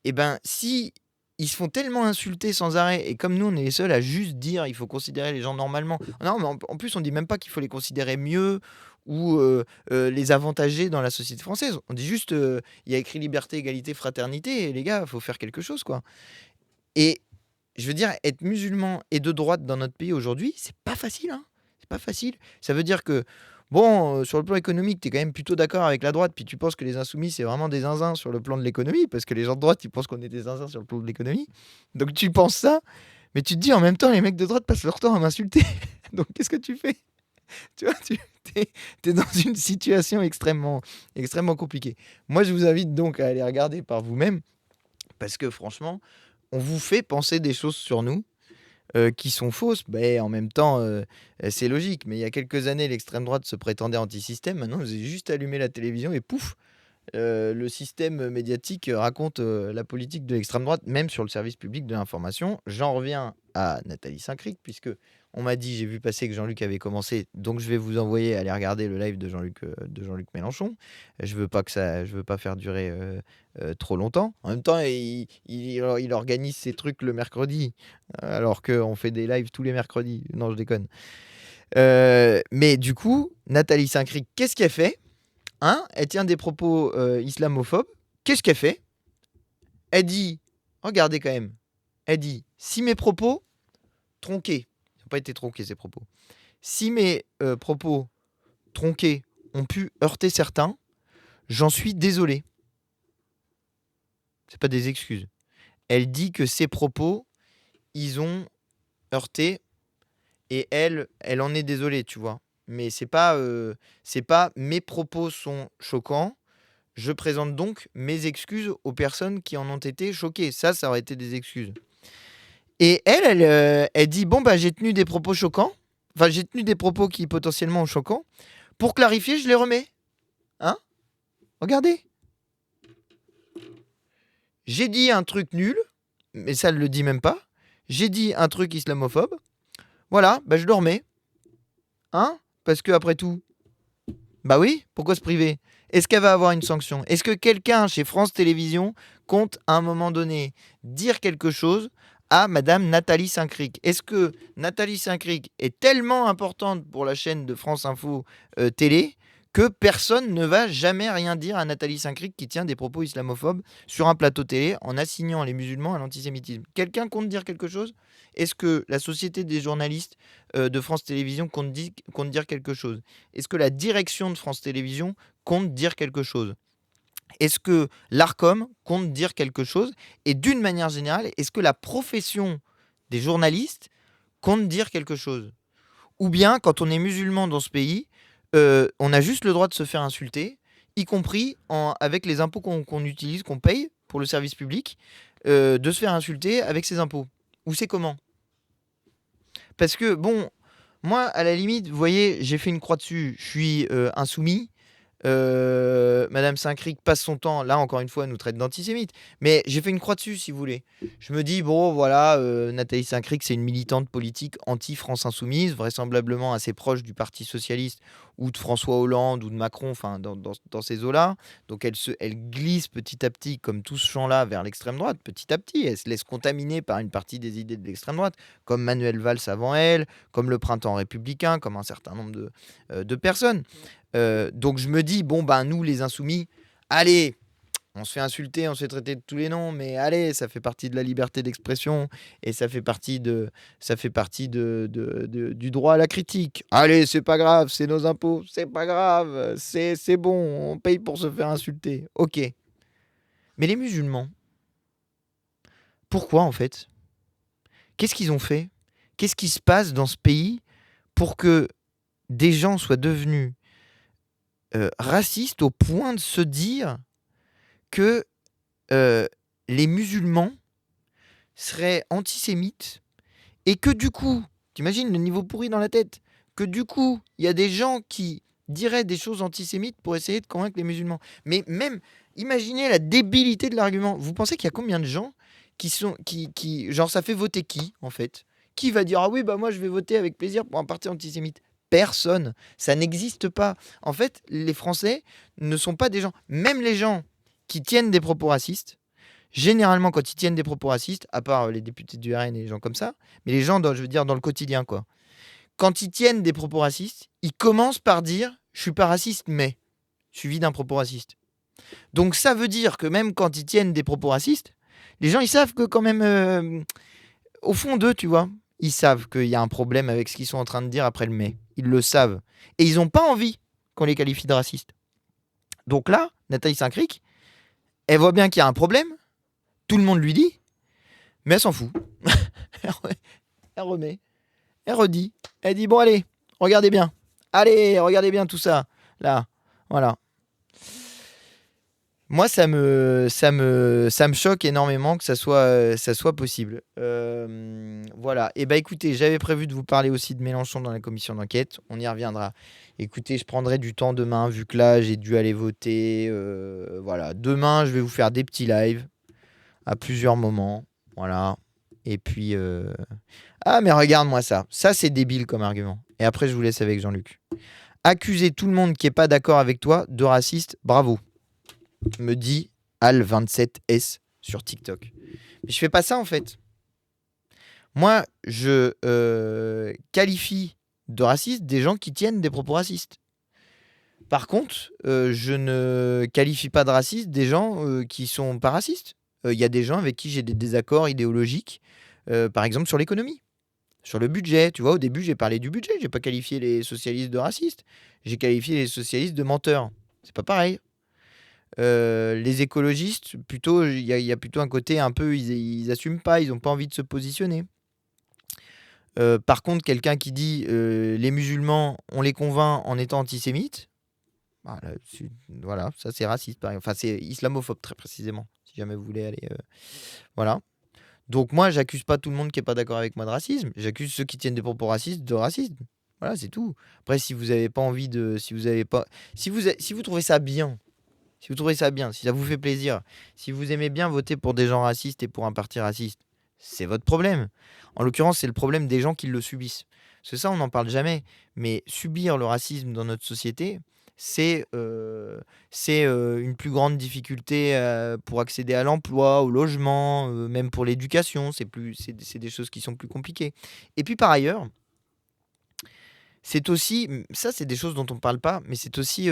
et ben, si ils se font tellement insulter sans arrêt, et comme nous, on est les seuls à juste dire il faut considérer les gens normalement. Non, mais en plus, on dit même pas qu'il faut les considérer mieux ou les avantager dans la société française. On dit juste, il y a écrit liberté, égalité, fraternité, et les gars, il faut faire quelque chose, quoi. Et je veux dire, être musulman et de droite dans notre pays aujourd'hui, c'est pas facile, hein. C'est pas facile. Ça veut dire que, bon, sur le plan économique, tu es quand même plutôt d'accord avec la droite, puis tu penses que les insoumis, c'est vraiment des zinzins sur le plan de l'économie, parce que les gens de droite, ils pensent qu'on est des zinzins sur le plan de l'économie. Donc tu penses ça, mais tu te dis en même temps, les mecs de droite passent leur temps à m'insulter. Donc qu'est-ce que tu fais? Tu vois, tu es dans une situation extrêmement, extrêmement compliquée. Moi, je vous invite donc à aller regarder par vous-même, parce que franchement, on vous fait penser des choses sur nous qui sont fausses. Mais en même temps, c'est logique. Mais il y a quelques années, l'extrême droite se prétendait anti-système. Maintenant, vous avez juste allumé la télévision et pouf, le système médiatique raconte la politique de l'extrême droite, même sur le service public de l'information. J'en reviens à Nathalie Saint-Cric, puisque on m'a dit, j'ai vu passer que Jean-Luc avait commencé, donc je vais vous envoyer aller regarder le live de Jean-Luc Mélenchon. Je veux pas faire durer trop longtemps. En même temps, il organise ses trucs le mercredi, alors qu'on fait des lives tous les mercredis. Non, je déconne. Mais du coup, Nathalie Saint-Cric, qu'est-ce qu'elle fait? Elle tient des propos islamophobes. Qu'est-ce qu'elle fait? Elle dit, regardez quand même, elle dit, si mes propos tronqués, ils n'ont pas été tronqués ces propos, si mes propos tronqués ont pu heurter certains, j'en suis désolé. C'est pas des excuses. Elle dit que ces propos, ils ont heurté, et elle en est désolée, tu vois. Mais c'est pas mes propos sont choquants. Je présente donc mes excuses aux personnes qui en ont été choquées. Ça aurait été des excuses. Et elle dit, bon, bah, j'ai tenu des propos choquants. Enfin, j'ai tenu des propos qui potentiellement sont choquants. Pour clarifier, je les remets. Hein? Regardez. J'ai dit un truc nul, mais ça ne le dit même pas. J'ai dit un truc islamophobe. Voilà, bah, je le remets. Hein? Parce que après tout, bah oui, pourquoi se priver? Est-ce qu'elle va avoir une sanction? Est-ce que quelqu'un chez France Télévisions compte à un moment donné dire quelque chose à Madame Nathalie Saint-Cric? Est-ce que Nathalie Saint-Cric est tellement importante pour la chaîne de France Info Télé que personne ne va jamais rien dire à Nathalie Saint-Cric qui tient des propos islamophobes sur un plateau télé en assignant les musulmans à l'antisémitisme? Quelqu'un compte dire quelque chose? Est-ce que la Société des journalistes de France Télévisions compte dire quelque chose? Est-ce que la direction de France Télévisions compte dire quelque chose? Est-ce que l'Arcom compte dire quelque chose? Et d'une manière générale, est-ce que la profession des journalistes compte dire quelque chose? Ou bien, quand on est musulman dans ce pays, on a juste le droit de se faire insulter, y compris avec les impôts qu'on utilise, qu'on paye pour le service public, de se faire insulter avec ses impôts. Ou c'est comment? Parce que, bon, moi, à la limite, vous voyez, j'ai fait une croix dessus, je suis insoumis. Madame Saint-Cric passe son temps, là encore une fois, elle nous traite d'antisémites. Mais j'ai fait une croix dessus, si vous voulez. Je me dis, bon, voilà, Nathalie Saint-Cric, c'est une militante politique anti-France Insoumise, vraisemblablement assez proche du Parti Socialiste ou de François Hollande ou de Macron, enfin, dans ces eaux-là. Donc elle glisse petit à petit, comme tout ce champ-là, vers l'extrême droite, petit à petit. Elle se laisse contaminer par une partie des idées de l'extrême droite, comme Manuel Valls avant elle, comme le Printemps républicain, comme un certain nombre de personnes. Donc je me dis, bon, ben nous, les insoumis, allez, on se fait insulter, on se fait traiter de tous les noms, mais allez, ça fait partie de la liberté d'expression et ça fait partie du droit à la critique. Allez, c'est pas grave, c'est nos impôts, c'est pas grave, c'est bon, on paye pour se faire insulter. Ok. Mais les musulmans, pourquoi en fait? Qu'est-ce qu'ils ont fait? Qu'est-ce qui se passe dans ce pays pour que des gens soient devenus racistes au point de se dire que les musulmans seraient antisémites et que du coup, t'imagines le niveau pourri dans la tête, que du coup, il y a des gens qui diraient des choses antisémites pour essayer de convaincre les musulmans. Mais même, imaginez la débilité de l'argument. Vous pensez qu'il y a combien de gens qui genre, ça fait voter qui, en fait? Qui va dire, ah oui, bah moi je vais voter avec plaisir pour un parti antisémite? Personne. Ça n'existe pas. En fait, les Français ne sont pas des gens... Même les gens qui tiennent des propos racistes, généralement, quand ils tiennent des propos racistes, à part les députés du RN et les gens comme ça, mais les gens, je veux dire, dans le quotidien, quoi. Quand ils tiennent des propos racistes, ils commencent par dire « je suis pas raciste, mais suivi d'un propos raciste. Donc ça veut dire que même quand ils tiennent des propos racistes, les gens ils savent que quand même, au fond d'eux, tu vois, ils savent qu'il y a un problème avec ce qu'ils sont en train de dire après le mais. Ils le savent. Et ils n'ont pas envie qu'on les qualifie de racistes. Donc là, Nathalie Saint-Cric, elle voit bien qu'il y a un problème, tout le monde lui dit, mais elle s'en fout. Elle remet, elle redit, elle dit bon allez, regardez bien tout ça, là, voilà. Moi, ça me choque énormément que ça soit possible. Voilà. Et bah écoutez, j'avais prévu de vous parler aussi de Mélenchon dans la commission d'enquête. On y reviendra. Écoutez, je prendrai du temps demain, vu que là, j'ai dû aller voter. Voilà. Demain, je vais vous faire des petits lives à plusieurs moments. Voilà. Et puis... Ah, mais regarde-moi ça. Ça, c'est débile comme argument. Et après, je vous laisse avec Jean-Luc. Accuser tout le monde qui n'est pas d'accord avec toi de raciste, bravo. Me dit Al27S sur TikTok. Mais je fais pas ça en fait. Moi, je qualifie de raciste des gens qui tiennent des propos racistes. Par contre, je ne qualifie pas de raciste des gens qui sont pas racistes. Il y a des gens avec qui j'ai des désaccords idéologiques, par exemple sur l'économie, sur le budget. Tu vois, au début, j'ai parlé du budget. J'ai pas qualifié les socialistes de racistes. J'ai qualifié les socialistes de menteurs. C'est pas pareil. Les écologistes, plutôt, il y a plutôt un côté un peu, ils assument pas, ils ont pas envie de se positionner. Par contre, quelqu'un qui dit les musulmans, on les convainc en étant antisémites, voilà, ça c'est raciste, par exemple. Enfin, c'est islamophobe très précisément, si jamais vous voulez aller. Voilà. Donc moi, j'accuse pas tout le monde qui est pas d'accord avec moi de racisme. J'accuse ceux qui tiennent des propos racistes de racisme. Voilà, c'est tout. Après, si vous avez pas envie de, si vous trouvez ça bien. Si vous trouvez ça bien, si ça vous fait plaisir, si vous aimez bien voter pour des gens racistes et pour un parti raciste, c'est votre problème. En l'occurrence, c'est le problème des gens qui le subissent. C'est ça, on n'en parle jamais. Mais subir le racisme dans notre société, c'est une plus grande difficulté pour accéder à l'emploi, au logement, même pour l'éducation. C'est des choses qui sont plus compliquées. Et puis par ailleurs, c'est aussi, ça c'est des choses dont on ne parle pas, mais c'est aussi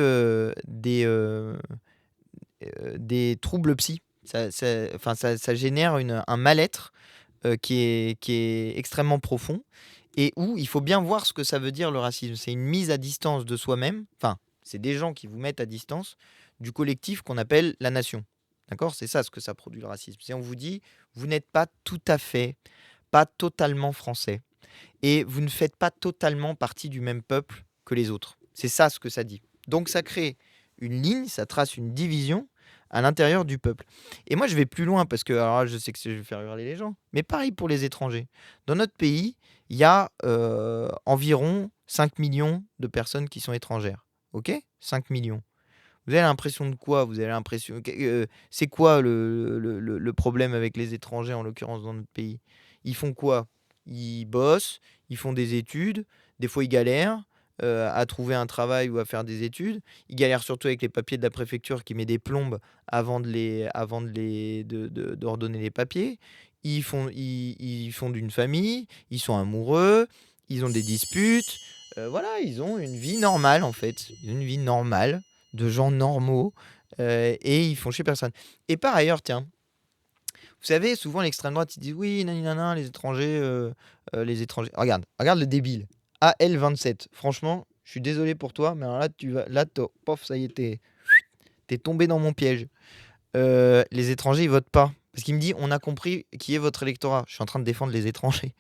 des troubles psy. Ça génère un mal-être qui est extrêmement profond et où il faut bien voir ce que ça veut dire le racisme. C'est une mise à distance de soi-même. Enfin, c'est des gens qui vous mettent à distance du collectif qu'on appelle la nation. D'accord ? C'est ça ce que ça produit le racisme. C'est on vous dit, vous n'êtes pas tout à fait, pas totalement français et vous ne faites pas totalement partie du même peuple que les autres. C'est ça ce que ça dit. Donc ça crée une ligne, ça trace une division à l'intérieur du peuple. Et moi, je vais plus loin parce que, alors là, je sais que je vais faire hurler les gens, mais pareil pour les étrangers. Dans notre pays, il y a environ 5 millions de personnes qui sont étrangères. Ok ? 5 millions. Vous avez l'impression de quoi ? Vous avez l'impression... c'est quoi le problème avec les étrangers, en l'occurrence, dans notre pays ? Ils font quoi ? Ils bossent, ils font des études, des fois ils galèrent à trouver un travail ou à faire des études. Ils galèrent surtout avec les papiers de la préfecture qui met des plombes avant de redonner les papiers. Ils fondent une famille, ils sont amoureux, ils ont des disputes. Voilà, ils ont une vie normale en fait. Ils ont une vie normale de gens normaux et ils font chez personne. Et par ailleurs, tiens, vous savez, souvent l'extrême droite, ils disent oui, nanana, les étrangers. Regarde le débile. AL27. Franchement, je suis désolé pour toi, mais alors là, pof, ça y est, t'es tombé dans mon piège. Les étrangers, ils votent pas. Parce qu'il me dit, on a compris qui est votre électorat. Je suis en train de défendre les étrangers.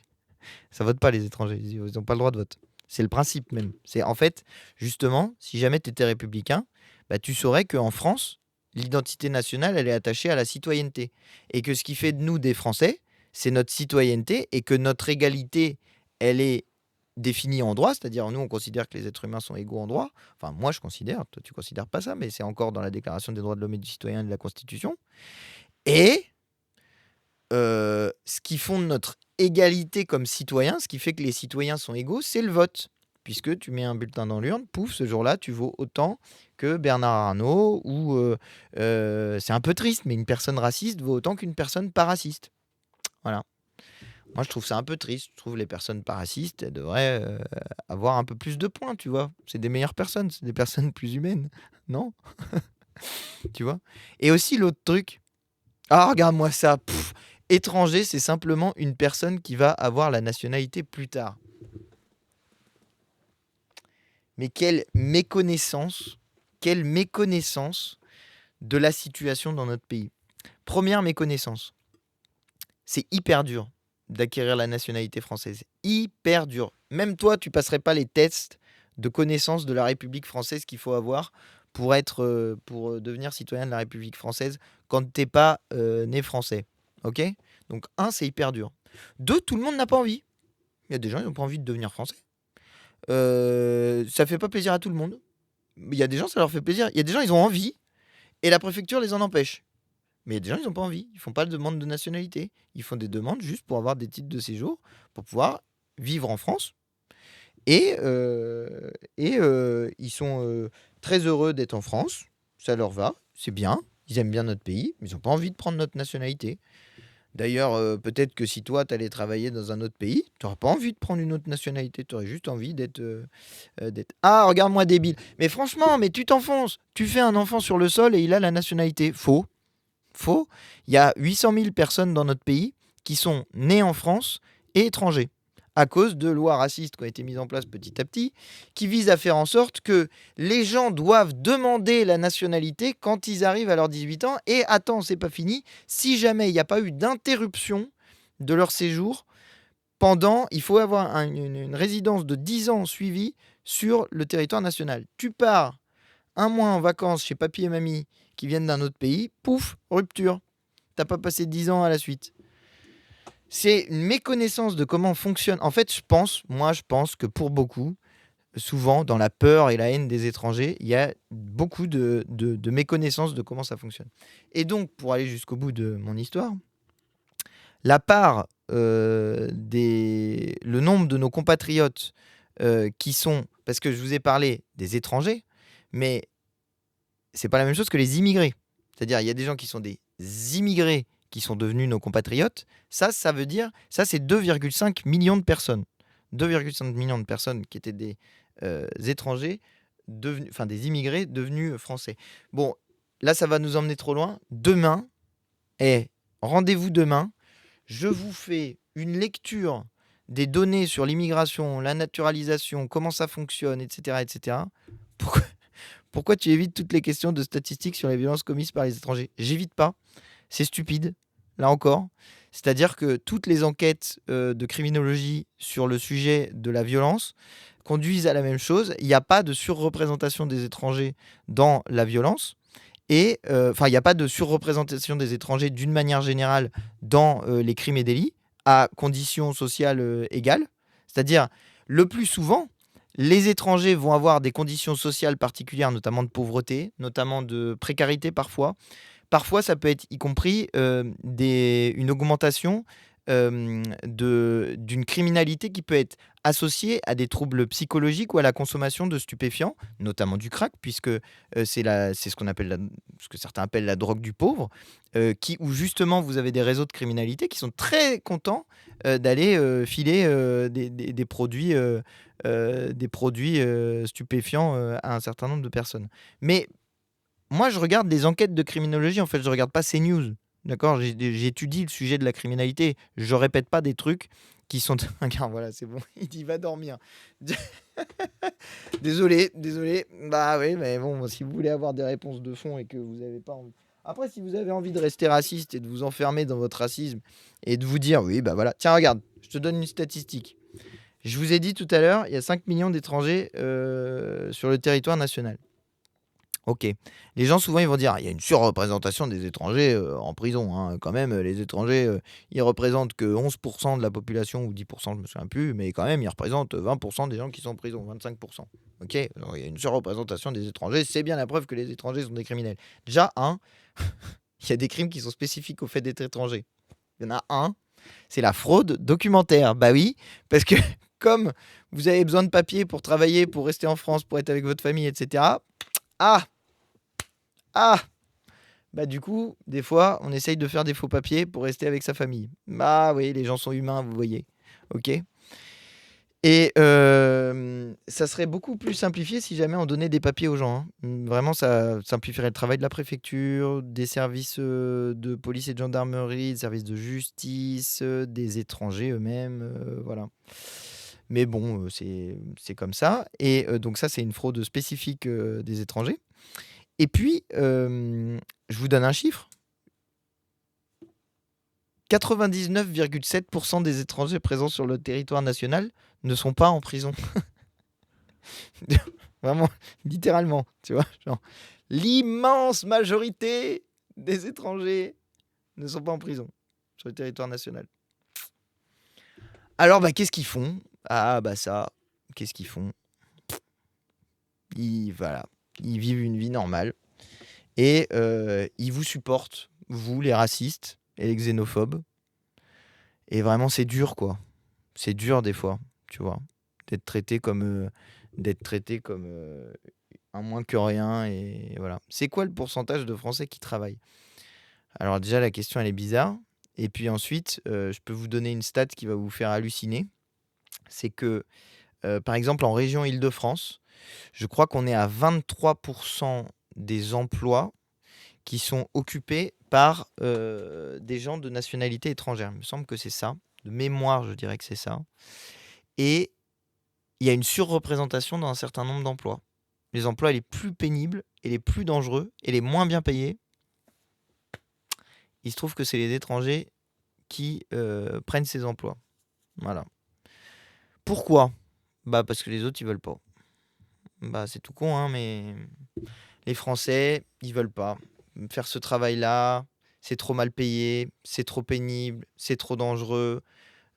Ça vote pas, les étrangers. Ils n'ont pas le droit de vote. C'est le principe même. C'est en fait, justement, si jamais tu étais républicain, bah, tu saurais qu'en France, l'identité nationale, elle est attachée à la citoyenneté. Et que ce qui fait de nous des Français, c'est notre citoyenneté et que notre égalité, elle est définie en droit, c'est-à-dire nous, on considère que les êtres humains sont égaux en droit. Enfin, moi, je considère, toi, tu considères pas ça, mais c'est encore dans la Déclaration des droits de l'homme et du citoyen de la Constitution. Et ce qui fonde notre égalité comme citoyen, ce qui fait que les citoyens sont égaux, c'est le vote. Puisque tu mets un bulletin dans l'urne, pouf, ce jour-là, tu vaux autant que Bernard Arnault, ou c'est un peu triste, mais une personne raciste vaut autant qu'une personne pas raciste. Voilà. Moi, je trouve ça un peu triste. Je trouve les personnes pas racistes, elles devraient avoir un peu plus de points, tu vois. C'est des meilleures personnes, c'est des personnes plus humaines, non? Tu vois? Et aussi l'autre truc, ah, regarde-moi ça, étranger, c'est simplement une personne qui va avoir la nationalité plus tard. Mais quelle méconnaissance de la situation dans notre pays. Première méconnaissance, c'est hyper dur d'acquérir la nationalité française. Hyper dur. Même toi, tu passerais pas les tests de connaissance de la République française qu'il faut avoir pour devenir citoyen de la République française quand t'es pas né français. Ok? Donc, un, c'est hyper dur. Deux, tout le monde n'a pas envie. Il y a des gens qui n'ont pas envie de devenir français. Ça fait pas plaisir à tout le monde. Il y a des gens, ça leur fait plaisir. Il y a des gens, ils ont envie et la préfecture les en empêche. Mais il y a des gens, ils n'ont pas envie. Ils font pas de demande de nationalité. Ils font des demandes juste pour avoir des titres de séjour, pour pouvoir vivre en France. Et ils sont très heureux d'être en France. Ça leur va. C'est bien. Ils aiment bien notre pays. Mais ils n'ont pas envie de prendre notre nationalité. D'ailleurs, peut-être que si toi, tu allais travailler dans un autre pays, tu n'auras pas envie de prendre une autre nationalité. Tu aurais juste envie d'être... Ah, regarde-moi débile. Mais franchement, mais tu t'enfonces. Tu fais un enfant sur le sol et il a la nationalité. Faux. Faux. Il y a 800 000 personnes dans notre pays qui sont nées en France et étrangers, à cause de lois racistes qui ont été mises en place petit à petit, qui visent à faire en sorte que les gens doivent demander la nationalité quand ils arrivent à leurs 18 ans. Et attends, c'est pas fini. Si jamais il n'y a pas eu d'interruption de leur séjour, il faut avoir une résidence de 10 ans suivie sur le territoire national. Tu pars un mois en vacances chez papy et mamie qui viennent d'un autre pays, pouf, rupture. T'as pas passé 10 ans à la suite. C'est une méconnaissance de comment fonctionne. En fait, je pense que pour beaucoup, souvent, dans la peur et la haine des étrangers, il y a beaucoup de méconnaissance de comment ça fonctionne. Et donc, pour aller jusqu'au bout de mon histoire, la part, le nombre de nos compatriotes qui sont... Parce que je vous ai parlé des étrangers, mais c'est pas la même chose que les immigrés. C'est-à-dire, il y a des gens qui sont des immigrés qui sont devenus nos compatriotes. Ça veut dire, ça c'est 2,5 millions de personnes. 2,5 millions de personnes qui étaient des étrangers, des immigrés devenus français. Bon, là ça va nous emmener trop loin. Demain, rendez-vous demain, je vous fais une lecture des données sur l'immigration, la naturalisation, comment ça fonctionne, etc. etc. Pourquoi tu évites toutes les questions de statistiques sur les violences commises par les étrangers? J'évite pas. C'est stupide, là encore. C'est-à-dire que toutes les enquêtes de criminologie sur le sujet de la violence conduisent à la même chose. Il n'y a pas de surreprésentation des étrangers dans la violence. Et il n'y a pas de surreprésentation des étrangers d'une manière générale dans les crimes et délits, à conditions sociales égales. C'est-à-dire, le plus souvent, les étrangers vont avoir des conditions sociales particulières, notamment de pauvreté, notamment de précarité parfois. Parfois, ça peut être y compris une augmentation d'une criminalité qui peut être associée à des troubles psychologiques ou à la consommation de stupéfiants, notamment du crack, puisque c'est ce qu'on appelle ce que certains appellent la drogue du pauvre, où justement vous avez des réseaux de criminalité qui sont très contents d'aller filer des produits stupéfiants à un certain nombre de personnes. Mais moi, je regarde des enquêtes de criminologie. En fait, je regarde pas CNews. D'accord, j'étudie le sujet de la criminalité. Je répète pas des trucs qui sont... Regarde, voilà, c'est bon. Il dit, va dormir. Désolé. Bah oui, mais bon, si vous voulez avoir des réponses de fond et que vous n'avez pas envie... Après, si vous avez envie de rester raciste et de vous enfermer dans votre racisme et de vous dire, oui, bah voilà. Tiens, regarde, je te donne une statistique. Je vous ai dit tout à l'heure, il y a 5 millions d'étrangers sur le territoire national. Ok. Les gens, souvent, ils vont dire, il y a une surreprésentation des étrangers en prison. Hein. Quand même, les étrangers, ils représentent que 11% de la population, ou 10%, je me souviens plus, mais quand même, ils représentent 20% des gens qui sont en prison, 25%. Ok. Alors, il y a une surreprésentation des étrangers. C'est bien la preuve que les étrangers sont des criminels. Déjà, il y a des crimes qui sont spécifiques au fait d'être étranger. Il y en a un, c'est la fraude documentaire. Bah oui, parce que comme vous avez besoin de papier pour travailler, pour rester en France, pour être avec votre famille, etc. Ah, Bah du coup, des fois, on essaye de faire des faux papiers pour rester avec sa famille. Bah oui, les gens sont humains, vous voyez. Ok. Et ça serait beaucoup plus simplifié si jamais on donnait des papiers aux gens, hein. Vraiment, ça simplifierait le travail de la préfecture, des services de police et de gendarmerie, des services de justice, des étrangers eux-mêmes, voilà. Mais bon, c'est comme ça. Et donc ça, c'est une fraude spécifique des étrangers. Et puis, je vous donne un chiffre. 99,7% des étrangers présents sur le territoire national ne sont pas en prison. Vraiment, littéralement, tu vois. Genre, l'immense majorité des étrangers ne sont pas en prison sur le territoire national. Alors, bah, qu'est-ce qu'ils font? Ah, bah ça, qu'est-ce qu'ils font? Voilà, ils vivent une vie normale. Et ils vous supportent, vous, les racistes et les xénophobes. Et vraiment, c'est dur, quoi. C'est dur, des fois, tu vois, d'être traité comme un moins que rien. Et voilà. C'est quoi le pourcentage de Français qui travaillent? Alors déjà, la question, elle est bizarre. Et puis ensuite, je peux vous donner une stat qui va vous faire halluciner. C'est que, par exemple, en région Île-de-France, je crois qu'on est à 23% des emplois qui sont occupés par des gens de nationalité étrangère. Il me semble que c'est ça. De mémoire, je dirais que c'est ça. Et il y a une surreprésentation dans un certain nombre d'emplois. Les emplois les plus pénibles et les plus dangereux et les moins bien payés, il se trouve que c'est les étrangers qui prennent ces emplois. Voilà. Pourquoi? Bah parce que les autres, ils veulent pas. Bah c'est tout con, hein, mais les Français, ils veulent pas faire ce travail-là. C'est trop mal payé, c'est trop pénible, c'est trop dangereux.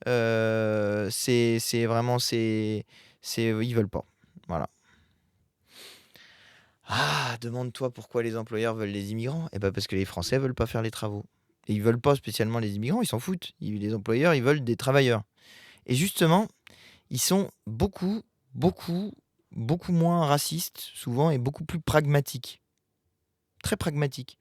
C'est vraiment, ils veulent pas. Voilà. Ah, demande-toi pourquoi les employeurs veulent les immigrants. Eh ben parce que les Français veulent pas faire les travaux. Et ils veulent pas spécialement les immigrants, ils s'en foutent. Les employeurs, ils veulent des travailleurs. Et justement, ils sont beaucoup, beaucoup, beaucoup moins racistes, souvent, et beaucoup plus pragmatiques. Très pragmatiques.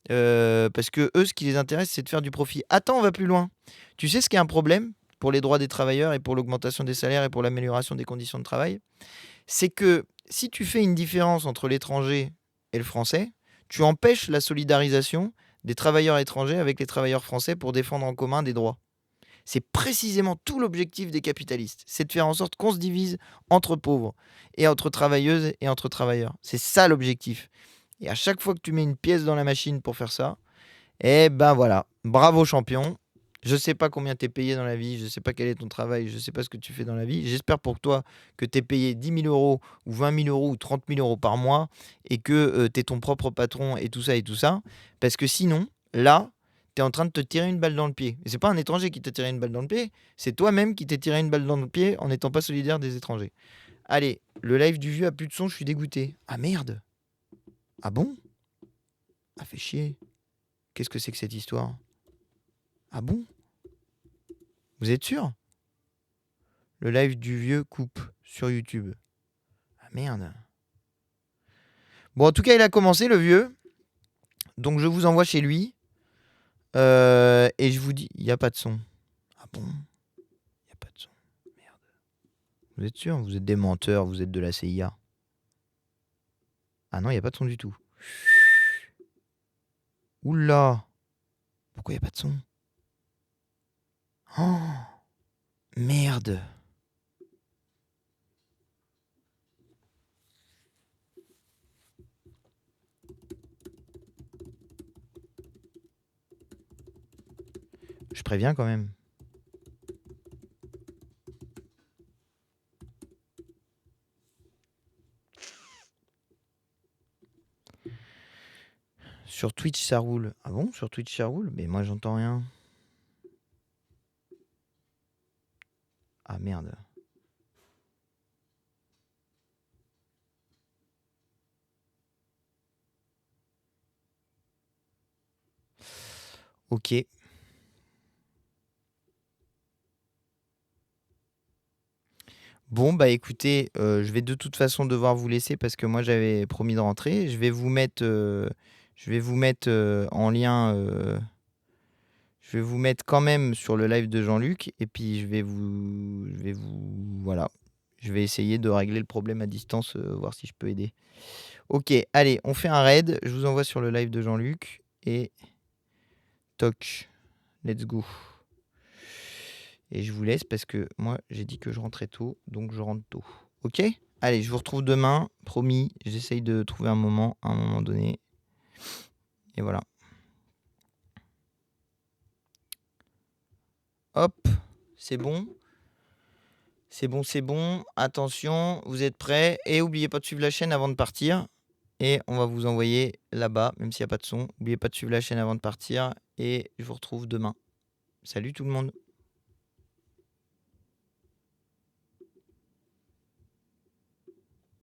Parce que eux, ce qui les intéresse, c'est de faire du profit. Attends, on va plus loin. Tu sais ce qui est un problème pour les droits des travailleurs et pour l'augmentation des salaires et pour l'amélioration des conditions de travail? C'est que si tu fais une différence entre l'étranger et le français, tu empêches la solidarisation des travailleurs étrangers avec les travailleurs français pour défendre en commun des droits. C'est précisément tout l'objectif des capitalistes. C'est de faire en sorte qu'on se divise entre pauvres et entre travailleuses et entre travailleurs. C'est ça l'objectif. Et à chaque fois que tu mets une pièce dans la machine pour faire ça, eh ben voilà, bravo champion. Je sais pas combien t'es payé dans la vie, je sais pas quel est ton travail, je sais pas ce que tu fais dans la vie. J'espère pour toi que t'es payé 10 000 euros ou 20 000 euros ou 30 000 euros par mois et que t'es ton propre patron et tout ça et tout ça. Parce que sinon, là, t'es en train de te tirer une balle dans le pied. Et c'est pas un étranger qui t'a tiré une balle dans le pied, c'est toi-même qui t'es tiré une balle dans le pied en n'étant pas solidaire des étrangers. Allez, le live du vieux a plus de son, je suis dégoûté. Ah merde! Ah bon? Ah fait chier. Qu'est-ce que c'est que cette histoire? Ah bon? Vous êtes sûr? Le live du vieux coupe sur YouTube. Ah merde. Bon, en tout cas, il a commencé, le vieux. Donc, je vous envoie chez lui. Et je vous dis, il n'y a pas de son. Ah bon? Il n'y a pas de son. Merde. Vous êtes sûr? Vous êtes des menteurs, vous êtes de la CIA. Ah non, il n'y a pas de son du tout. Oula! Pourquoi il n'y a pas de son? Oh! Merde! Je préviens quand même. Sur Twitch, ça roule. Ah bon? Sur Twitch, ça roule? Mais moi, j'entends rien. Ah merde. Ok. Bon, bah écoutez, je vais de toute façon devoir vous laisser parce que moi j'avais promis de rentrer. Je vais vous mettre en lien. Je vais vous mettre quand même sur le live de Jean-Luc. Et puis, voilà. Je vais essayer de régler le problème à distance, voir si je peux aider. Ok, allez, on fait un raid. Je vous envoie sur le live de Jean-Luc. Et toc, let's go. Et je vous laisse parce que moi, j'ai dit que je rentrais tôt, donc je rentre tôt. Ok? Allez, je vous retrouve demain, promis. J'essaye de trouver un moment, à un moment donné. Et voilà. Hop, c'est bon. C'est bon, c'est bon. Attention, vous êtes prêts. Et n'oubliez pas de suivre la chaîne avant de partir. Et on va vous envoyer là-bas, même s'il n'y a pas de son. N'oubliez pas de suivre la chaîne avant de partir. Et je vous retrouve demain. Salut tout le monde.